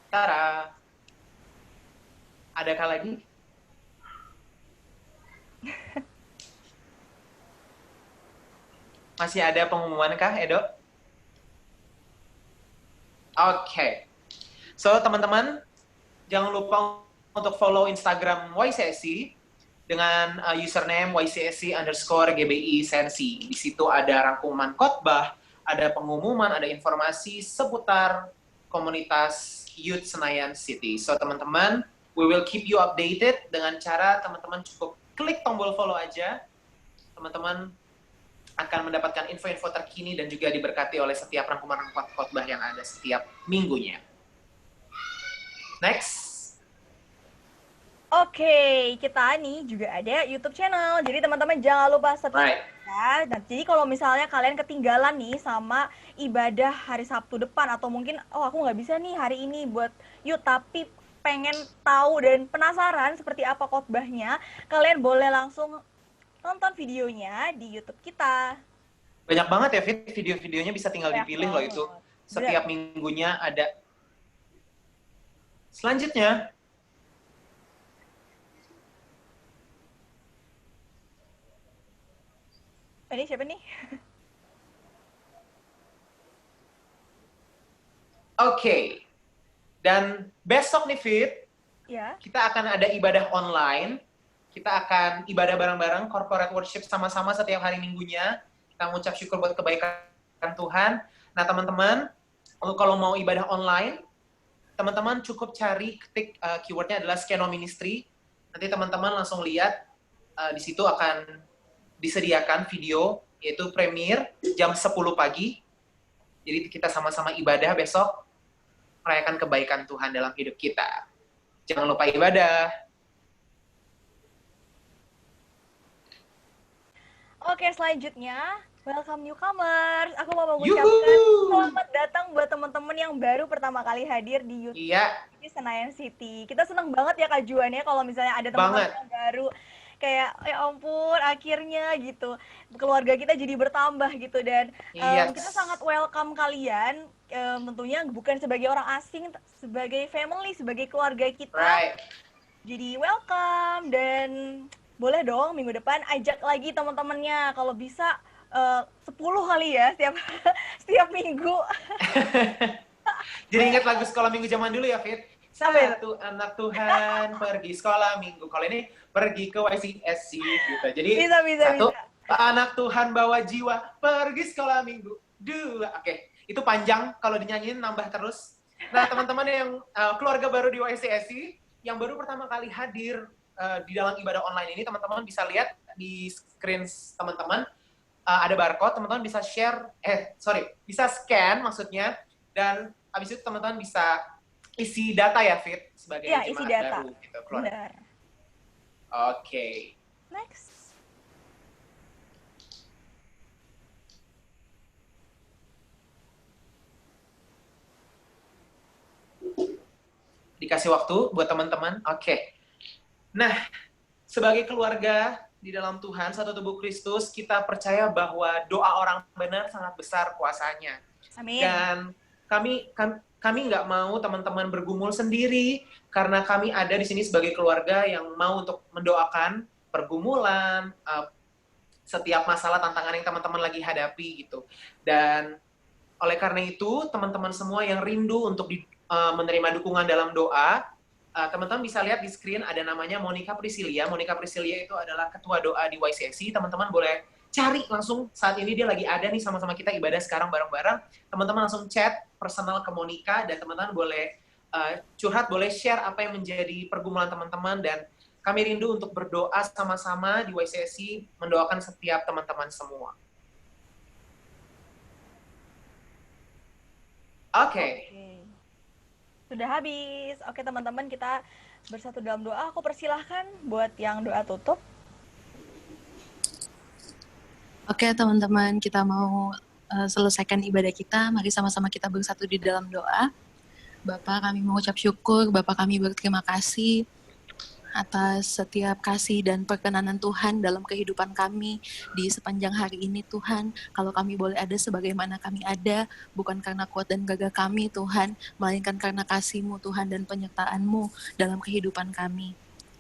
Tara. Adakah lagi? Masih ada pengumuman kah, Edo? Oke. So, teman-teman, jangan lupa untuk follow Instagram YCSC dengan username YCSC_GBI Sensi. Di situ ada rangkuman khotbah, ada pengumuman, ada informasi seputar komunitas Youth Senayan City. So, teman-teman, we will keep you updated dengan cara teman-teman cukup klik tombol follow aja. Teman-teman akan mendapatkan info-info terkini dan juga diberkati oleh setiap rangkuman khotbah yang ada setiap minggunya. Next. Oke, kita nih juga ada YouTube channel. Jadi teman-teman jangan lupa subscribe. Right. Nah, jadi kalau misalnya kalian ketinggalan nih sama ibadah hari Sabtu depan, atau mungkin aku nggak bisa nih hari ini buat yuk, tapi pengen tahu dan penasaran seperti apa khotbahnya, kalian boleh langsung nonton videonya di YouTube kita. Banyak banget ya, Fit, video-videonya bisa tinggal Banyak dipilih loh banget. itu. Setiap minggunya ada. Selanjutnya, Ini siapa nih? oke. Dan besok nih, Fit, Ya. kita akan ada ibadah online. Kita akan ibadah bareng-bareng, corporate worship sama-sama setiap hari minggunya. Kita mengucap syukur buat kebaikan Tuhan. Nah, teman-teman, kalau mau ibadah online, teman-teman cukup cari, ketik keywordnya adalah Skeno Ministry. Nanti teman-teman langsung lihat, di situ akan disediakan video, yaitu premier jam 10 pagi. Jadi kita sama-sama ibadah besok, merayakan kebaikan Tuhan dalam hidup kita. Jangan lupa ibadah. Oke, selanjutnya welcome newcomers. Aku mau mengucapkan selamat datang buat teman-teman yang baru pertama kali hadir di YouTube di Senayan City. Kita senang banget ya Kak Juan ya kalau misalnya ada teman-teman yang baru. Kayak ya ampun akhirnya gitu keluarga kita jadi bertambah gitu dan kita sangat welcome kalian tentunya bukan sebagai orang asing, sebagai family, sebagai keluarga kita. Jadi welcome dan boleh dong minggu depan ajak lagi teman-temannya kalau bisa 10 kali ya setiap minggu. Jadi ingat lagu sekolah minggu zaman dulu ya, Fit. Satu anak Tuhan pergi sekolah minggu. Kalau ini pergi ke YCSC gitu. Jadi satu anak Tuhan bawa jiwa pergi sekolah minggu. Dua, oke. Itu panjang kalau dinyanyiin nambah terus. Nah, teman-teman yang keluarga baru di YCSC yang baru pertama kali hadir di dalam ibadah online ini, teman-teman bisa lihat di screen teman-teman ada barcode, teman-teman bisa bisa scan maksudnya, dan habis itu teman-teman bisa isi data ya, Fit, sebagai jemaat baru gitu, keluar. Oke. Next. Dikasih waktu buat teman-teman. Oke. Nah, sebagai keluarga di dalam Tuhan, satu tubuh Kristus, kita percaya bahwa doa orang benar sangat besar kuasanya. Amin. Dan kami nggak mau teman-teman bergumul sendiri, karena kami ada di sini sebagai keluarga yang mau untuk mendoakan pergumulan, setiap masalah tantangan yang teman-teman lagi hadapi gitu. Dan oleh karena itu, teman-teman semua yang rindu untuk menerima dukungan dalam doa, teman-teman bisa lihat di screen ada namanya Monica Priscilia. Monica Priscilia itu adalah ketua doa di YCSC. Teman-teman boleh cari langsung, saat ini dia lagi ada nih sama-sama kita ibadah sekarang bareng-bareng. Teman-teman langsung chat personal ke Monica, dan teman-teman boleh curhat, boleh share apa yang menjadi pergumulan teman-teman, dan kami rindu untuk berdoa sama-sama di YCSC, mendoakan setiap teman-teman semua. Oke. Sudah habis. Oke teman-teman, kita bersatu dalam doa. Aku persilahkan buat yang doa tutup. Oke teman-teman, kita mau selesaikan ibadah kita. Mari sama-sama kita bersatu di dalam doa. Bapa, kami mengucap syukur, Bapa kami berterima kasih atas setiap kasih dan perkenanan Tuhan dalam kehidupan kami di sepanjang hari ini Tuhan. Kalau kami boleh ada sebagaimana kami ada, bukan karena kuat dan gagah kami Tuhan, melainkan karena kasih-Mu Tuhan dan penyertaan-Mu dalam kehidupan kami.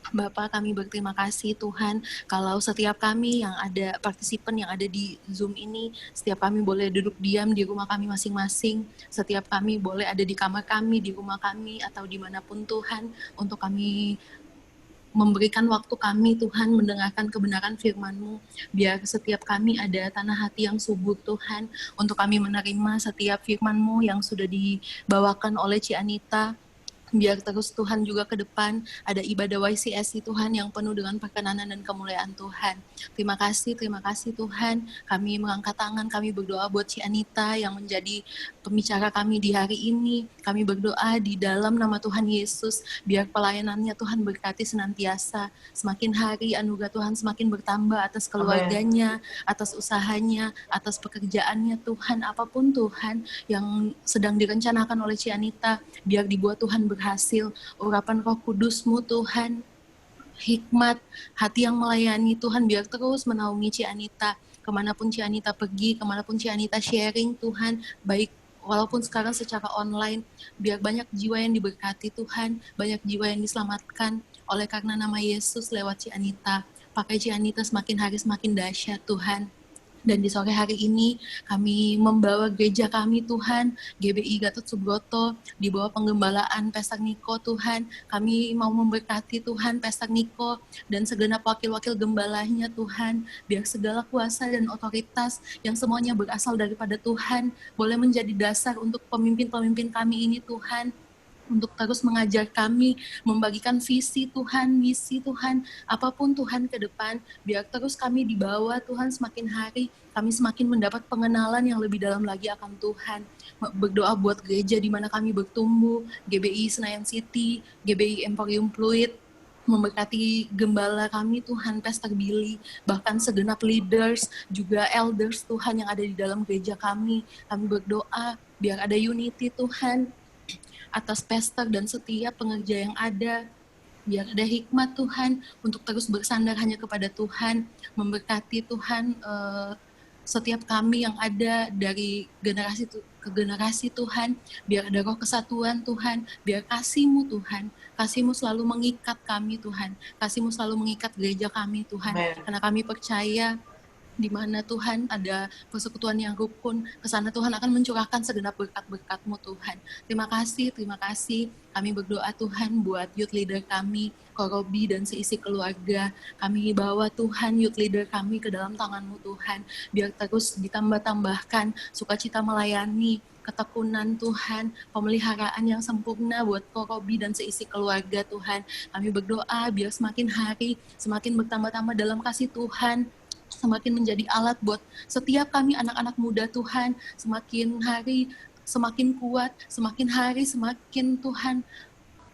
Bapak, kami berterima kasih Tuhan kalau setiap kami yang ada, partisipan yang ada di Zoom ini, setiap kami boleh duduk diam di rumah kami masing-masing, setiap kami boleh ada di kamar kami, di rumah kami, atau dimanapun Tuhan, untuk kami memberikan waktu kami Tuhan mendengarkan kebenaran firman-Mu, biar setiap kami ada tanah hati yang subur Tuhan, untuk kami menerima setiap firman-Mu yang sudah dibawakan oleh Ci Anita, biar terus Tuhan juga ke depan ada ibadah YCSC Tuhan yang penuh dengan perkenanan dan kemuliaan Tuhan. Terima kasih Tuhan. Kami mengangkat tangan, kami berdoa buat Ci Anita yang menjadi pembicara kami di hari ini. Kami berdoa di dalam nama Tuhan Yesus, biar pelayanannya Tuhan berkati senantiasa. Semakin hari anugerah Tuhan semakin bertambah atas keluarganya, atas usahanya, atas pekerjaannya Tuhan, apapun Tuhan yang sedang direncanakan oleh Ci Anita, biar dibuat Tuhan berkati berhasil. Urapan Roh Kudus-Mu Tuhan, hikmat, hati yang melayani Tuhan, biar terus menaungi Ci Anita. Kemanapun Ci Anita pergi, kemanapun Ci Anita sharing Tuhan, baik walaupun sekarang secara online, biar banyak jiwa yang diberkati Tuhan, banyak jiwa yang diselamatkan oleh karena nama Yesus lewat Ci Anita. Pakai Ci Anita semakin hari semakin dahsyat Tuhan. Dan di sore hari ini kami membawa gereja kami Tuhan, GBI Gatot Subroto, di bawah penggembalaan Pastor Niko Tuhan. Kami mau memberkati Tuhan Pastor Niko dan segenap wakil-wakil gembalanya Tuhan, biar segala kuasa dan otoritas yang semuanya berasal daripada Tuhan boleh menjadi dasar untuk pemimpin-pemimpin kami ini Tuhan, untuk terus mengajar kami, membagikan visi Tuhan, misi Tuhan, apapun Tuhan ke depan, biar terus kami dibawa Tuhan semakin hari, kami semakin mendapat pengenalan yang lebih dalam lagi akan Tuhan. Berdoa buat gereja di mana kami bertumbuh, GBI Senayan City, GBI Emporium Fluid, memberkati gembala kami Tuhan, Pastor Billy, bahkan segenap leaders, juga elders Tuhan yang ada di dalam gereja kami. Kami berdoa biar ada unity Tuhan, atas pastor dan setiap pengerja yang ada, biar ada hikmat Tuhan untuk terus bersandar hanya kepada Tuhan, memberkati Tuhan setiap kami yang ada dari generasi ke generasi Tuhan, biar ada roh kesatuan Tuhan, biar kasih-Mu Tuhan, kasih-Mu selalu mengikat kami Tuhan, kasih-Mu selalu mengikat gereja kami Tuhan, karena kami percaya di mana Tuhan ada persekutuan yang rukun, ke sana Tuhan akan mencurahkan segenap berkat-berkat-Mu Tuhan. Terima kasih. Kami berdoa Tuhan buat youth leader kami, Korobi dan seisi keluarga. Kami bawa Tuhan youth leader kami ke dalam tangan-Mu Tuhan, biar terus ditambah-tambahkan sukacita melayani, ketekunan Tuhan, pemeliharaan yang sempurna buat Korobi dan seisi keluarga Tuhan. Kami berdoa biar semakin hari, semakin bertambah-tambah dalam kasih Tuhan, semakin menjadi alat buat setiap kami anak-anak muda Tuhan, semakin hari semakin kuat, semakin hari semakin Tuhan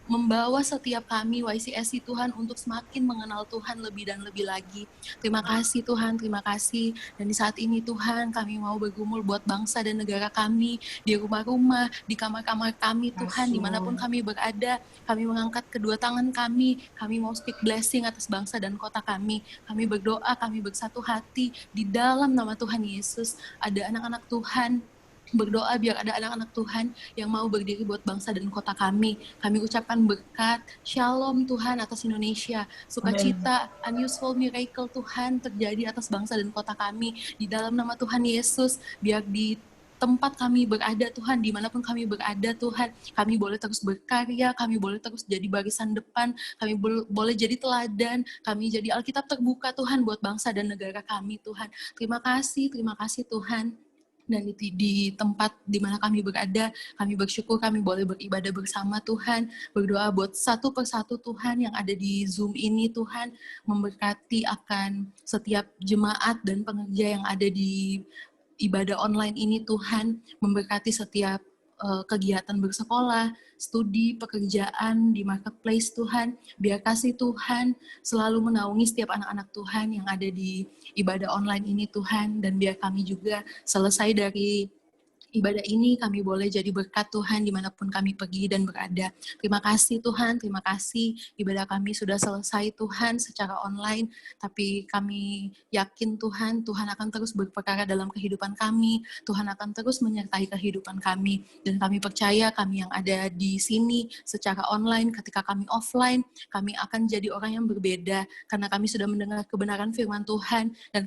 membawa setiap kami YCSC Tuhan untuk semakin mengenal Tuhan lebih dan lebih lagi. Terima kasih Tuhan, terima kasih. Dan di saat ini Tuhan, kami mau bergumul buat bangsa dan negara kami, di rumah-rumah, di kamar-kamar kami Tuhan, dimanapun kami berada, kami mengangkat kedua tangan kami mau speak blessing atas bangsa dan kota kami. Kami berdoa, kami bersatu hati di dalam nama Tuhan Yesus. Ada anak-anak Tuhan, berdoa biar ada anak-anak Tuhan yang mau berdiri buat bangsa dan kota kami. Kami ucapkan berkat, shalom Tuhan atas Indonesia. Sukacita, unusual miracle Tuhan terjadi atas bangsa dan kota kami. Di dalam nama Tuhan Yesus, biar di tempat kami berada Tuhan, dimanapun kami berada Tuhan, kami boleh terus berkarya, kami boleh terus jadi barisan depan, kami boleh jadi teladan, kami jadi Alkitab terbuka Tuhan buat bangsa dan negara kami Tuhan. Terima kasih Tuhan. Dan di tempat di mana kami berada, kami bersyukur kami boleh beribadah bersama Tuhan, berdoa buat satu persatu Tuhan yang ada di Zoom ini Tuhan, memberkati akan setiap jemaat dan pengerja yang ada di ibadah online ini Tuhan, memberkati setiap kegiatan bersekolah, studi, pekerjaan di marketplace Tuhan, biar kasih Tuhan selalu menaungi setiap anak-anak Tuhan yang ada di ibadah online ini Tuhan, dan biar kami juga selesai dari ibadah ini, kami boleh jadi berkat Tuhan dimanapun kami pergi dan berada. Terima kasih Tuhan, terima kasih. Ibadah kami sudah selesai Tuhan secara online, tapi kami yakin Tuhan akan terus berperkara dalam kehidupan kami, Tuhan akan terus menyertai kehidupan kami, dan kami percaya kami yang ada di sini secara online, ketika kami offline, kami akan jadi orang yang berbeda, karena kami sudah mendengar kebenaran firman Tuhan, dan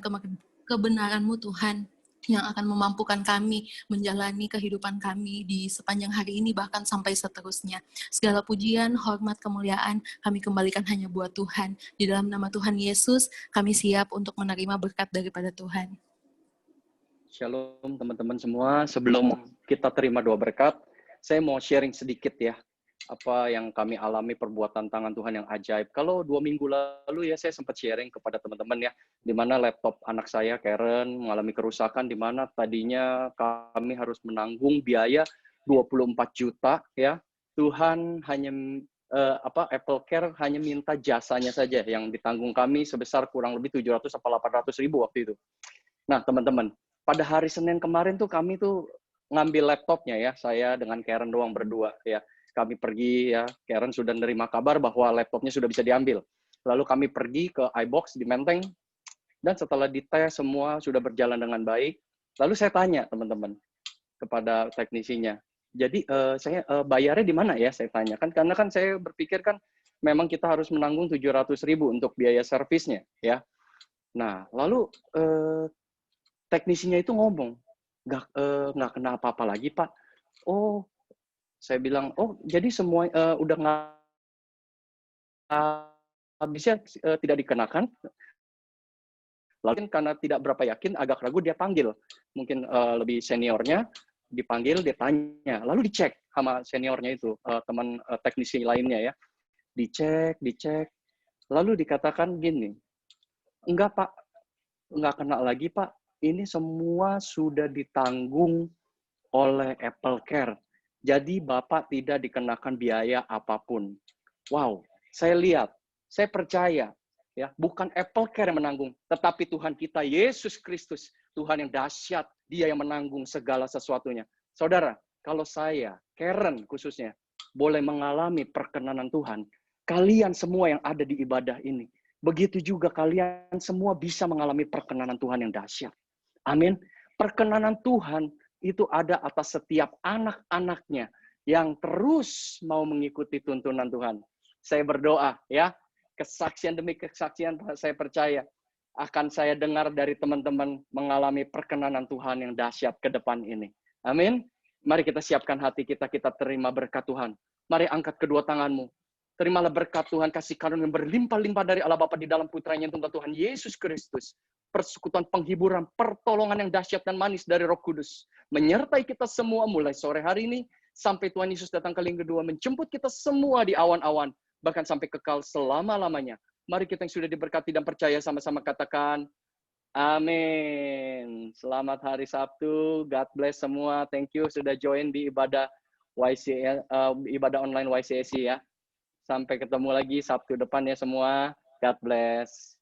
kebenaran-Mu Tuhan, yang akan memampukan kami menjalani kehidupan kami di sepanjang hari ini bahkan sampai seterusnya. Segala pujian, hormat, kemuliaan kami kembalikan hanya buat Tuhan. Di dalam nama Tuhan Yesus, kami siap untuk menerima berkat daripada Tuhan. Shalom teman-teman semua. Sebelum kita terima doa berkat, saya mau sharing sedikit ya, apa yang kami alami perbuatan tangan Tuhan yang ajaib. Kalau 2 minggu lalu ya saya sempat sharing kepada teman-teman ya, di mana laptop anak saya Karen mengalami kerusakan, di mana tadinya kami harus menanggung biaya 24 juta ya. Tuhan hanya Apple Care hanya minta jasanya saja yang ditanggung kami sebesar kurang lebih 700 atau 800 ribu waktu itu. Nah teman-teman, pada hari Senin kemarin tuh kami tuh ngambil laptopnya ya, saya dengan Karen doang berdua ya. kami pergi ya, Karen sudah menerima kabar bahwa laptopnya sudah bisa diambil. Lalu kami pergi ke iBox di Menteng, dan setelah dites semua sudah berjalan dengan baik. Lalu saya tanya teman-teman kepada teknisinya, jadi saya bayarnya di mana ya? Saya tanya kan, karena kan saya berpikir kan memang kita harus menanggung 700.000 untuk biaya servisnya ya. Nah lalu teknisinya itu ngomong, nggak kena apa-apa lagi Pak. Oh, saya bilang, oh jadi semua udah nggak habisnya tidak dikenakan. Lalu karena tidak berapa yakin, agak ragu, dia panggil mungkin lebih seniornya, dipanggil, dia tanya, lalu dicek sama seniornya itu, teman teknisi lainnya ya, dicek, lalu dikatakan gini, enggak Pak, enggak kena lagi Pak, ini semua sudah ditanggung oleh Apple Care, jadi Bapak tidak dikenakan biaya apapun. Wow, saya lihat, saya percaya, ya, bukan Apple Care yang menanggung, tetapi Tuhan kita, Yesus Kristus, Tuhan yang dahsyat, Dia yang menanggung segala sesuatunya. Saudara, kalau saya, Karen khususnya, boleh mengalami perkenanan Tuhan, kalian semua yang ada di ibadah ini, begitu juga kalian semua bisa mengalami perkenanan Tuhan yang dahsyat. Amin. Perkenanan Tuhan itu ada atas setiap anak-anaknya yang terus mau mengikuti tuntunan Tuhan. Saya berdoa ya, kesaksian demi kesaksian saya percaya akan saya dengar dari teman-teman mengalami perkenanan Tuhan yang dahsyat ke depan ini. Amin. Mari kita siapkan hati kita, kita terima berkat Tuhan. Mari angkat kedua tanganmu. Terimalah berkat Tuhan, kasih karunia yang berlimpah-limpah dari Allah Bapa di dalam putranya yang tunggal Tuhan Yesus Kristus. Persekutuan penghiburan, pertolongan yang dahsyat dan manis dari Roh Kudus. Menyertai kita semua mulai sore hari ini, sampai Tuhan Yesus datang kali kedua, menjemput kita semua di awan-awan, bahkan sampai kekal selama-lamanya. Mari kita yang sudah diberkati dan percaya sama-sama katakan, amin. Selamat hari Sabtu, God bless semua. Thank you sudah join di ibadah ibadah online YCSI ya. Sampai ketemu lagi Sabtu depan ya semua. God bless.